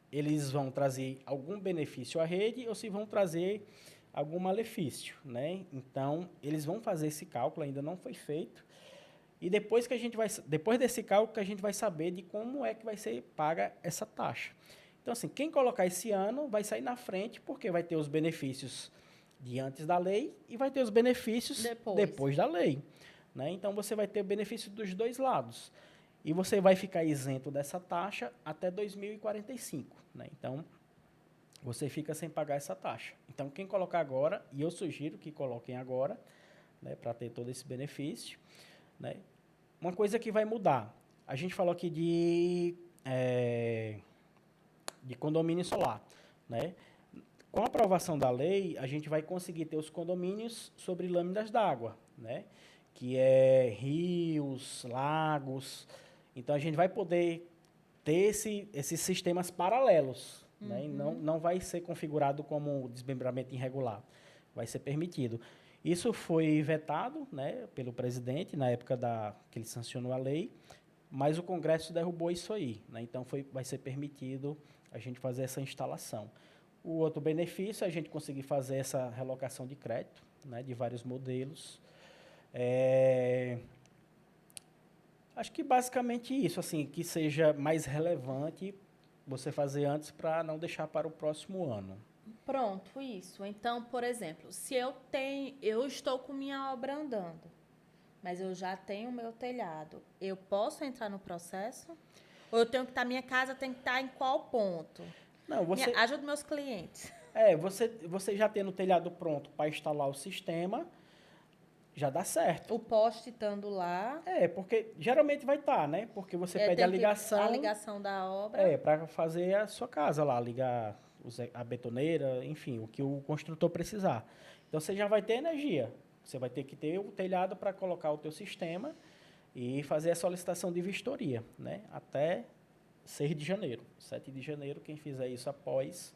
eles vão trazer algum benefício à rede ou se vão trazer algum malefício, né? Então, eles vão fazer esse cálculo, ainda não foi feito. E depois desse cálculo que a gente vai saber de como é que vai ser paga essa taxa. Então, assim, quem colocar esse ano vai sair na frente, porque vai ter os benefícios de antes da lei e vai ter os benefícios depois da lei. Né? Então, você vai ter o benefício dos dois lados. E você vai ficar isento dessa taxa até 2045. Né? Então, você fica sem pagar essa taxa. Então, quem colocar agora, e eu sugiro que coloquem agora, né, para ter todo esse benefício. Né? Uma coisa que vai mudar. A gente falou aqui de condomínio solar. Né? Com a aprovação da lei, a gente vai conseguir ter os condomínios sobre lâminas d'água, né? Que é rios, lagos. Então, a gente vai poder ter esses sistemas paralelos. né? E não vai ser configurado como desmembramento irregular. Vai ser permitido. Isso foi vetado, né, pelo presidente na época que ele sancionou a lei, mas o Congresso derrubou isso aí, né? Então vai ser permitido a gente fazer essa instalação. O outro benefício é a gente conseguir fazer essa relocação de crédito, né, de vários modelos. Acho que basicamente isso, assim, que seja mais relevante você fazer antes para não deixar para o próximo ano. Pronto, isso. Então, por exemplo, se eu estou com minha obra andando, mas eu já tenho meu telhado, eu posso entrar no processo? Ou eu tenho que estar, minha casa tem que estar em qual ponto? Não, Ajuda meus clientes. você já tendo o telhado pronto para instalar o sistema, já dá certo. O poste estando lá. Porque geralmente vai estar, né? Porque você pede a ligação. A ligação da obra. Para fazer a sua casa lá, ligar a betoneira, enfim, o que o construtor precisar. Então você já vai ter energia. Você vai ter que ter o telhado para colocar o teu sistema e fazer a solicitação de vistoria, né? Até 6 de janeiro. 7 de janeiro, quem fizer isso após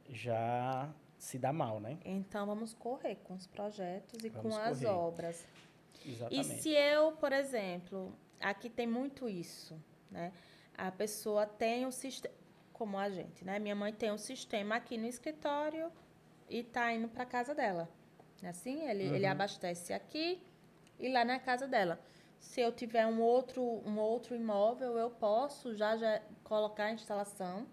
já se dá mal, né? Então, vamos correr com os projetos e Vamos com as correr. obras. Exatamente. E se eu, por exemplo, aqui tem muito isso, né? A pessoa tem o sistema, como a gente, né? Minha mãe tem um sistema aqui no escritório e tá indo para casa dela. Assim, ele abastece aqui e lá na casa dela. Se eu tiver um outro imóvel, eu posso já colocar a instalação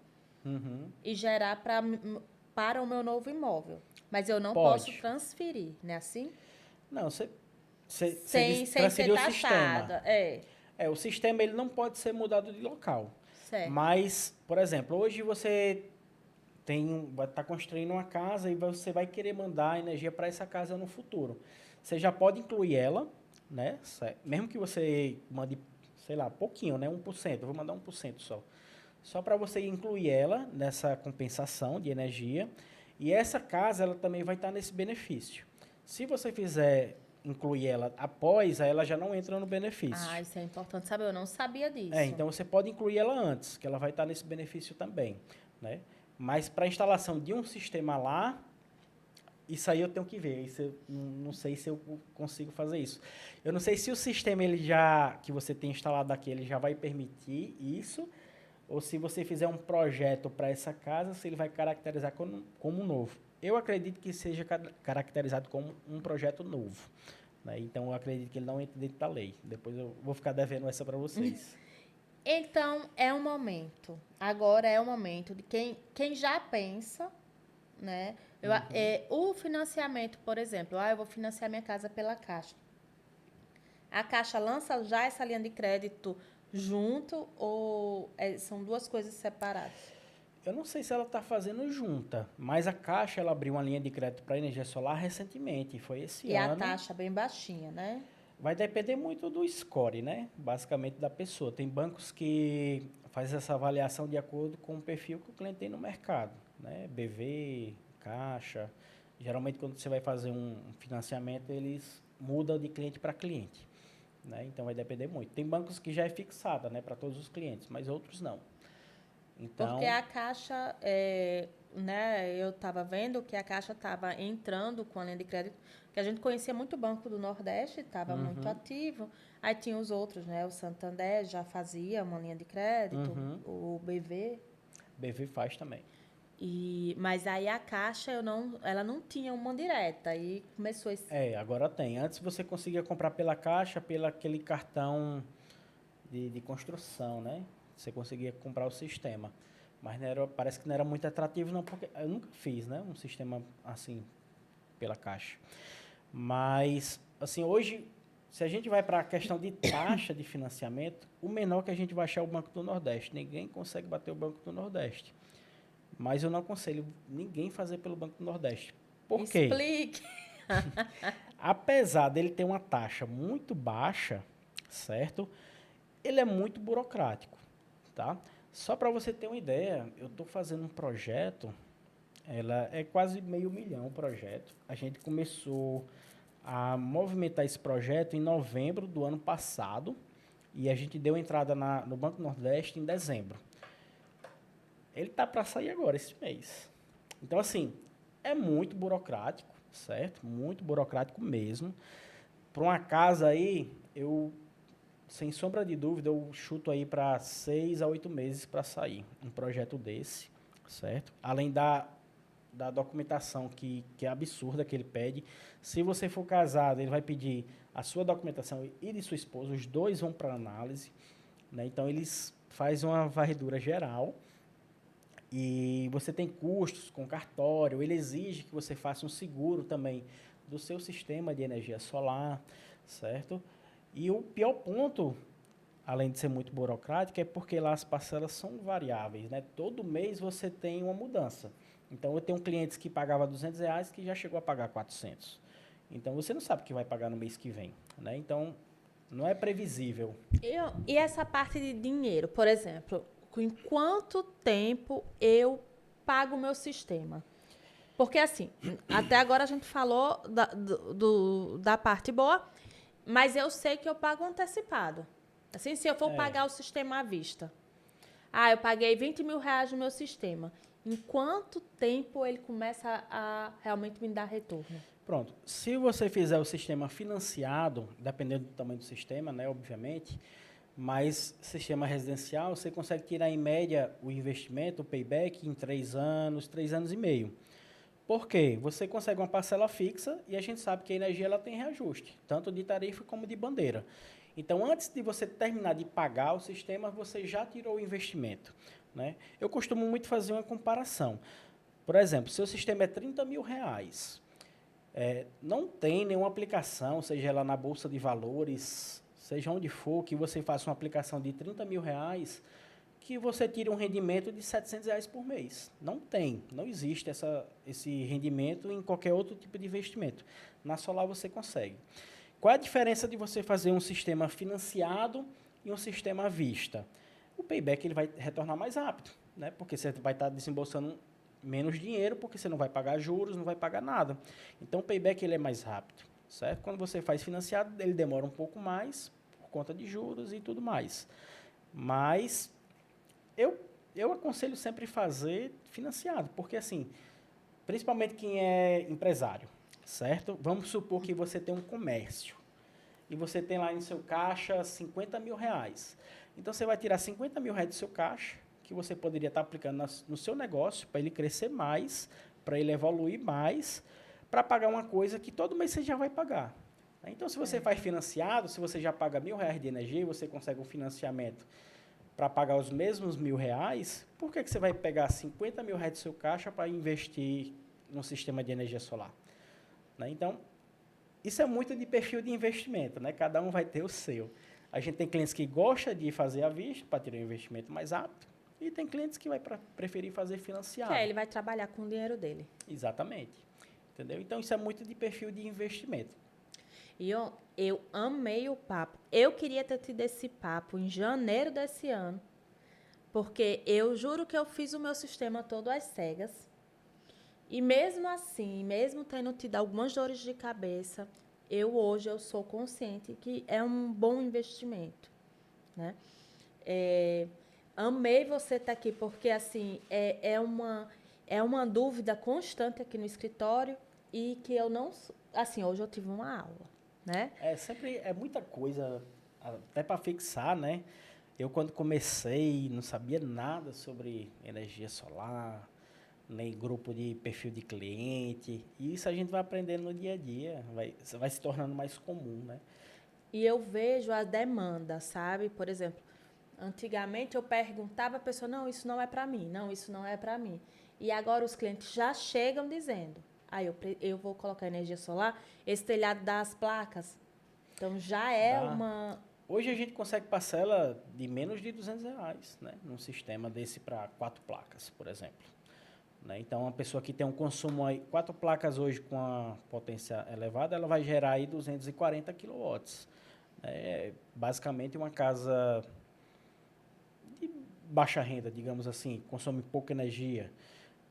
e gerar para o meu novo imóvel. Mas eu não posso transferir, né? Assim? Não, você sem ser taxada. O sistema ele não pode ser mudado de local. Certo. Mas, por exemplo, hoje você vai estar construindo uma casa e você vai querer mandar energia para essa casa no futuro. Você já pode incluir ela, né? Mesmo que você mande, sei lá, pouquinho, né? 1%, eu vou mandar 1% só. Só para você incluir ela nessa compensação de energia. E essa casa, ela também vai estar nesse benefício. Se você fizer incluir ela após, aí ela já não entra no benefício. Ah, isso é importante saber, eu não sabia disso. Então você pode incluir ela antes, que ela vai estar nesse benefício também, né? Mas para a instalação de um sistema lá, isso aí eu tenho que ver. Isso não sei se eu consigo fazer isso. Eu não sei se o sistema que você tem instalado aqui, ele já vai permitir isso, ou se você fizer um projeto para essa casa, se ele vai caracterizar como novo. Eu acredito que seja caracterizado como um projeto novo, né? Então, eu acredito que ele não entre dentro da lei. Depois eu vou ficar devendo essa para vocês. Então, agora é o momento de quem já pensa, né? O financiamento, por exemplo, eu vou financiar minha casa pela Caixa. A Caixa lança já essa linha de crédito junto ou são duas coisas separadas? Eu não sei se ela está fazendo junta, mas a Caixa ela abriu uma linha de crédito para energia solar recentemente, foi esse ano. E a taxa bem baixinha, né? Vai depender muito do score, né? Basicamente da pessoa. Tem bancos que fazem essa avaliação de acordo com o perfil que o cliente tem no mercado, né? BV, Caixa. Geralmente, quando você vai fazer um financiamento, eles mudam de cliente para cliente, né? Então, vai depender muito. Tem bancos que já é fixada, né? Para todos os clientes, mas outros não. Então, porque a Caixa, né, eu estava vendo que a Caixa estava entrando com a linha de crédito, que a gente conhecia muito o Banco do Nordeste, estava muito ativo. Aí tinha os outros, né? O Santander já fazia uma linha de crédito, o BV. BV faz também. Mas aí a Caixa, ela não tinha uma direta, aí começou esse... Agora tem. Antes você conseguia comprar pela Caixa, pelo aquele cartão de construção, né? Você conseguia comprar o sistema. Mas parece que não era muito atrativo, não, porque eu nunca fiz, né? Um sistema assim, pela Caixa. Mas, assim, hoje, se a gente vai para a questão de taxa de financiamento, o menor que a gente vai achar é o Banco do Nordeste. Ninguém consegue bater o Banco do Nordeste. Mas eu não aconselho ninguém fazer pelo Banco do Nordeste. Por quê? Explique! Apesar dele ter uma taxa muito baixa, certo? Ele é muito burocrático. Tá? Só para você ter uma ideia, eu estou fazendo um projeto, ela é quase R$500 mil o projeto. A gente começou a movimentar esse projeto em novembro do ano passado e a gente deu entrada no Banco Nordeste em dezembro. ele está para sair agora, esse mês. Então, assim, é muito burocrático, certo? Muito burocrático mesmo. Para uma casa aí, sem sombra de dúvida, eu chuto aí para 6 a 8 meses para sair um projeto desse, certo? Além da documentação que é absurda que ele pede. Se você for casado, ele vai pedir a sua documentação e de sua esposa, os dois vão para análise, né? Então, eles fazem uma varredura geral e você tem custos com cartório, ele exige que você faça um seguro também do seu sistema de energia solar, certo? E o pior ponto, além de ser muito burocrático, é porque lá as parcelas são variáveis, né? Todo mês você tem uma mudança. Então, eu tenho clientes que pagavam R$200 que já chegou a pagar 400. Então, você não sabe o que vai pagar no mês que vem, né? Então, não é previsível. E essa parte de dinheiro, por exemplo, em quanto tempo eu pago o meu sistema? Porque, assim, até agora a gente falou da parte boa, mas eu sei que eu pago antecipado. Assim, se eu for pagar o sistema à vista. Eu paguei R$20.000 no meu sistema. Em quanto tempo ele começa a realmente me dar retorno? Pronto. Se você fizer o sistema financiado, dependendo do tamanho do sistema, né, obviamente, mas sistema residencial, você consegue tirar em média o investimento, o payback, em 3 anos, 3 anos e meio. Por quê? Você consegue uma parcela fixa e a gente sabe que a energia ela tem reajuste, tanto de tarifa como de bandeira. Então, antes de você terminar de pagar o sistema, você já tirou o investimento, né? Eu costumo muito fazer uma comparação. Por exemplo, seu sistema é R$30.000. Não tem nenhuma aplicação, seja ela na Bolsa de Valores, seja onde for, que você faça uma aplicação de R$30.000, que você tire um rendimento de R$700 por mês. Não tem, não existe esse rendimento em qualquer outro tipo de investimento. Na solar você consegue. Qual é a diferença de você fazer um sistema financiado e um sistema à vista? O payback ele vai retornar mais rápido, né? Porque você vai estar desembolsando menos dinheiro, porque você não vai pagar juros, não vai pagar nada. Então, o payback ele é mais rápido, certo? Quando você faz financiado, ele demora um pouco mais, por conta de juros e tudo mais. Mas, eu aconselho sempre fazer financiado, porque assim, principalmente quem é empresário, certo? Vamos supor que você tem um comércio e você tem lá em seu caixa R$50.000. Então, você vai tirar R$50.000 do seu caixa, que você poderia estar aplicando no seu negócio para ele crescer mais, para ele evoluir mais, para pagar uma coisa que todo mês você já vai pagar. Então, se você faz financiado, se você já paga R$1.000 de energia e você consegue um financiamento para pagar os mesmos R$1.000, por que você vai pegar R$50.000 do seu caixa para investir no sistema de energia solar? Né? Então, isso é muito de perfil de investimento, né? Cada um vai ter o seu. A gente tem clientes que gostam de fazer à vista para ter um investimento mais rápido e tem clientes que vai preferir fazer financiado. Ele vai trabalhar com o dinheiro dele. Exatamente. Entendeu? Então, isso é muito de perfil de investimento. E eu amei o papo. Eu queria ter tido esse papo em janeiro desse ano, porque eu juro que eu fiz o meu sistema todo às cegas. E mesmo assim, mesmo tendo tido algumas dores de cabeça, hoje eu sou consciente que é um bom investimento, né? Amei você estar aqui, porque assim, é uma dúvida constante aqui no escritório e que eu não... Assim, hoje eu tive uma aula, né? Sempre é muita coisa, até para fixar, né? Eu, quando comecei, não sabia nada sobre energia solar, nem grupo de perfil de cliente. E isso a gente vai aprendendo no dia a dia, vai se tornando mais comum, né? E eu vejo a demanda, sabe? Por exemplo, antigamente eu perguntava a pessoa, não, isso não é para mim, não, isso não é para mim. E agora os clientes já chegam dizendo, eu vou colocar energia solar, esse telhado dá as placas. Então já é uma... Hoje a gente consegue parcela de menos de R$200, né? Num sistema desse para 4 placas, por exemplo. Né? Então, uma pessoa que tem um consumo aí, 4 placas hoje com a potência elevada, ela vai gerar aí 240 kW. Basicamente uma casa de baixa renda, digamos assim, consome pouca energia.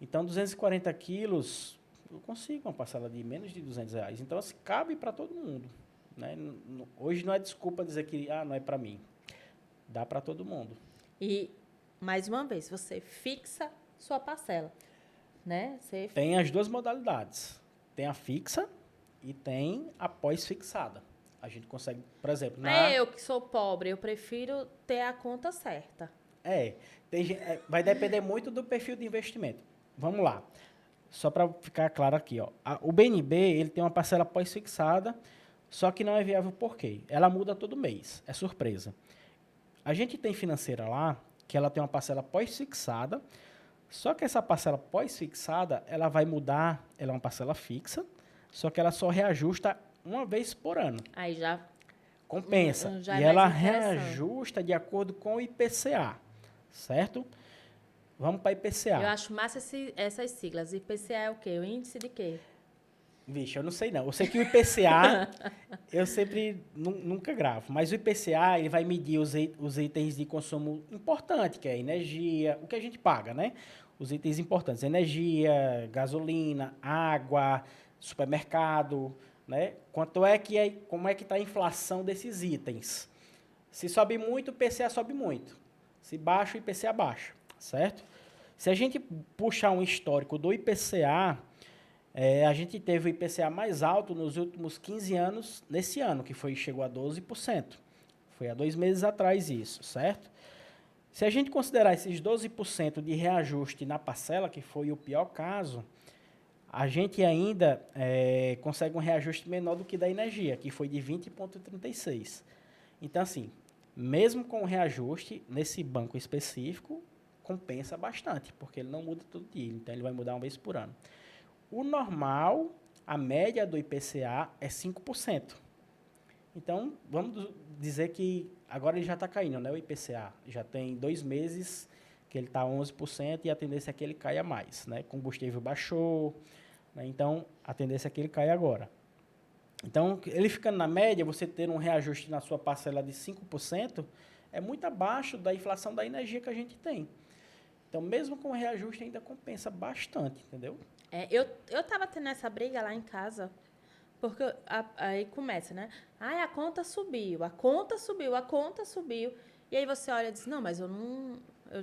Então, 240 quilos, eu consigo uma parcela de menos de R$200. Então, assim, cabe para todo mundo. Né? Hoje não é desculpa dizer que não é para mim. Dá para todo mundo. E mais uma vez, você fixa sua parcela, né? Você Tem as duas modalidades. Tem a fixa e tem a pós-fixada. A gente consegue, por exemplo, eu que sou pobre, eu prefiro ter a conta certa. Vai depender muito do perfil de investimento. Vamos lá. Só para ficar claro aqui, ó. O BNB, ele tem uma parcela pós-fixada, só que não é viável por quê? Ela muda todo mês, é surpresa. A gente tem financeira lá, que ela tem uma parcela pós-fixada, só que essa parcela pós-fixada, ela vai mudar, ela é uma parcela fixa, só que ela só reajusta uma vez por ano. Aí já Compensa. já é E ela mais interessante. reajusta de acordo com o IPCA, certo? Vamos para IPCA. Eu acho massa essas siglas. IPCA é o quê? O índice de quê? Vixe, eu não sei não. Eu sei que o IPCA, eu sempre nunca gravo, mas o IPCA, ele vai medir os itens de consumo importante, que é energia, o que a gente paga, né? Os itens importantes, energia, gasolina, água, supermercado, né? Como é que está a inflação desses itens? Se sobe muito, o IPCA sobe muito. Se baixa, o IPCA baixa, certo? Se a gente puxar um histórico do IPCA, a gente teve o IPCA mais alto nos últimos 15 anos, nesse ano, que chegou a 12%. Foi há 2 meses atrás isso, certo? Se a gente considerar esses 12% de reajuste na parcela, que foi o pior caso, a gente ainda consegue um reajuste menor do que da energia, que foi de 20,36%. Então, assim, mesmo com o reajuste, nesse banco específico, compensa bastante, porque ele não muda todo dia, então ele vai mudar uma vez por ano. O normal, a média do IPCA é 5%. Então, vamos dizer que agora ele já está caindo, né? O IPCA já tem 2 meses que ele está 11% e a tendência é que ele caia mais, né? Combustível baixou, né? Então, a tendência é que ele caia agora. Então, ele ficando na média, você ter um reajuste na sua parcela de 5% é muito abaixo da inflação da energia que a gente tem. Então, mesmo com o reajuste, ainda compensa bastante, entendeu? Eu tava tendo essa briga lá em casa, porque aí começa, né? Ai, a conta subiu, a conta subiu, a conta subiu. E aí você olha e diz, não, mas eu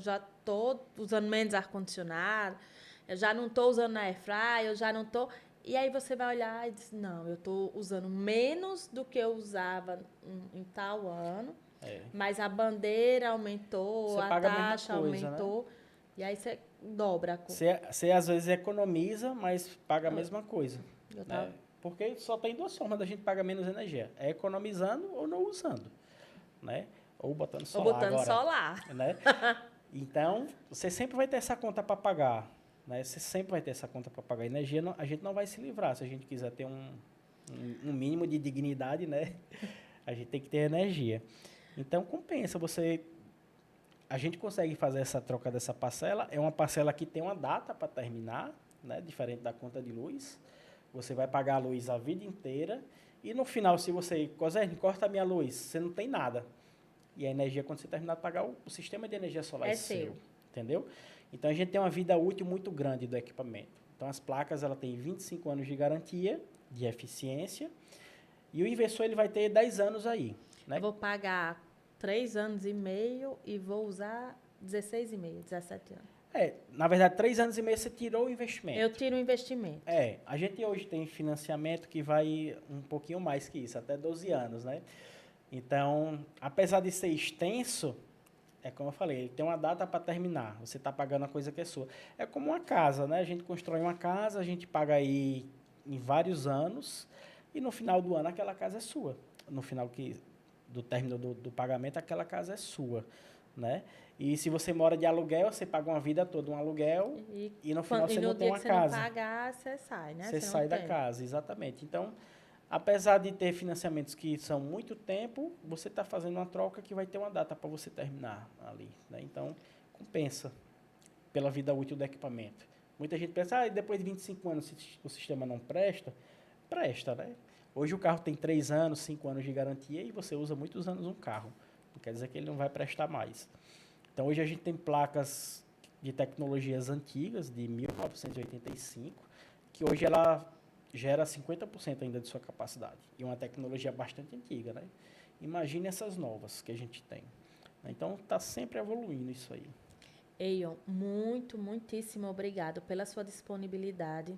já tô usando menos ar-condicionado, eu já não tô usando na airfryer, eu já não tô... E aí você vai olhar e diz, não, eu tô usando menos do que eu usava em tal ano, mas a bandeira aumentou, Você a paga a mesma taxa coisa, aumentou, e aí você dobra a conta. Você às vezes economiza, mas paga a mesma coisa. Eu Né? tava... Porque só tem 2 formas da gente pagar menos energia. É economizando ou não usando. Né? Ou botando solar Ou botando agora. solar. Né? Então, você sempre vai ter essa conta para pagar. Né? Você sempre vai ter essa conta para pagar energia. A gente não vai se livrar. Se a gente quiser ter um mínimo de dignidade, né? A gente tem que ter energia. Então, compensa você... A gente consegue fazer essa troca dessa parcela. É uma parcela que tem uma data para terminar, né? Diferente da conta de luz. Você vai pagar a luz a vida inteira. E no final, se você... Coserne, corta a minha luz. Você não tem nada. E a energia, quando você terminar de pagar, o sistema de energia solar é seu. Entendeu? Então, a gente tem uma vida útil muito grande do equipamento. Então, as placas ela têm 25 anos de garantia, de eficiência. E o inversor ele vai ter 10 anos aí. Né? Eu vou pagar 3 anos e meio e vou usar 16,5, 17 anos. Na verdade, 3 anos e meio você tirou o investimento. Eu tiro o investimento. A gente hoje tem financiamento que vai um pouquinho mais que isso, até 12 anos, né? Então, apesar de ser extenso, é como eu falei, ele tem uma data para terminar. Você está pagando a coisa que é sua. É como uma casa, né? A gente constrói uma casa, a gente paga aí em vários anos e no final do ano aquela casa é sua. No final do término do pagamento, aquela casa é sua, né? E se você mora de aluguel, você paga uma vida toda um aluguel e no final você não tem uma casa. E no dia que você não pagar, você sai, né? Você sai da casa, exatamente. Então, apesar de ter financiamentos que são muito tempo, você está fazendo uma troca que vai ter uma data para você terminar ali, né? Então, compensa pela vida útil do equipamento. Muita gente pensa, depois de 25 anos o sistema não presta. Presta, né? Hoje o carro tem 3 anos, 5 anos de garantia e você usa muitos anos um carro. Não quer dizer que ele não vai prestar mais. Então, hoje a gente tem placas de tecnologias antigas, de 1985, que hoje ela gera 50% ainda de sua capacidade. E uma tecnologia bastante antiga, né? Imagine essas novas que a gente tem. Então, está sempre evoluindo isso aí. Eion, muitíssimo obrigado pela sua disponibilidade.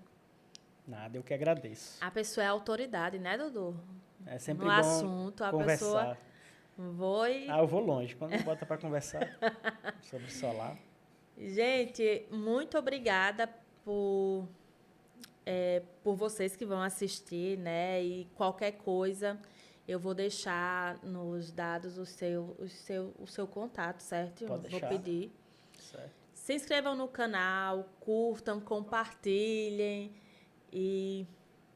Nada, eu que agradeço. A pessoa é autoridade, né, Dudu? É sempre No bom assunto, a conversar. pessoa foi... Eu vou longe. Quando bota para conversar sobre solar. Gente, muito obrigada por vocês que vão assistir, né? E qualquer coisa, eu vou deixar nos dados o seu contato, certo? Pode Vou deixar. pedir. Certo. Se inscrevam no canal, curtam, compartilhem. E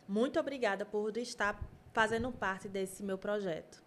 muito obrigada por estar fazendo parte desse meu projeto.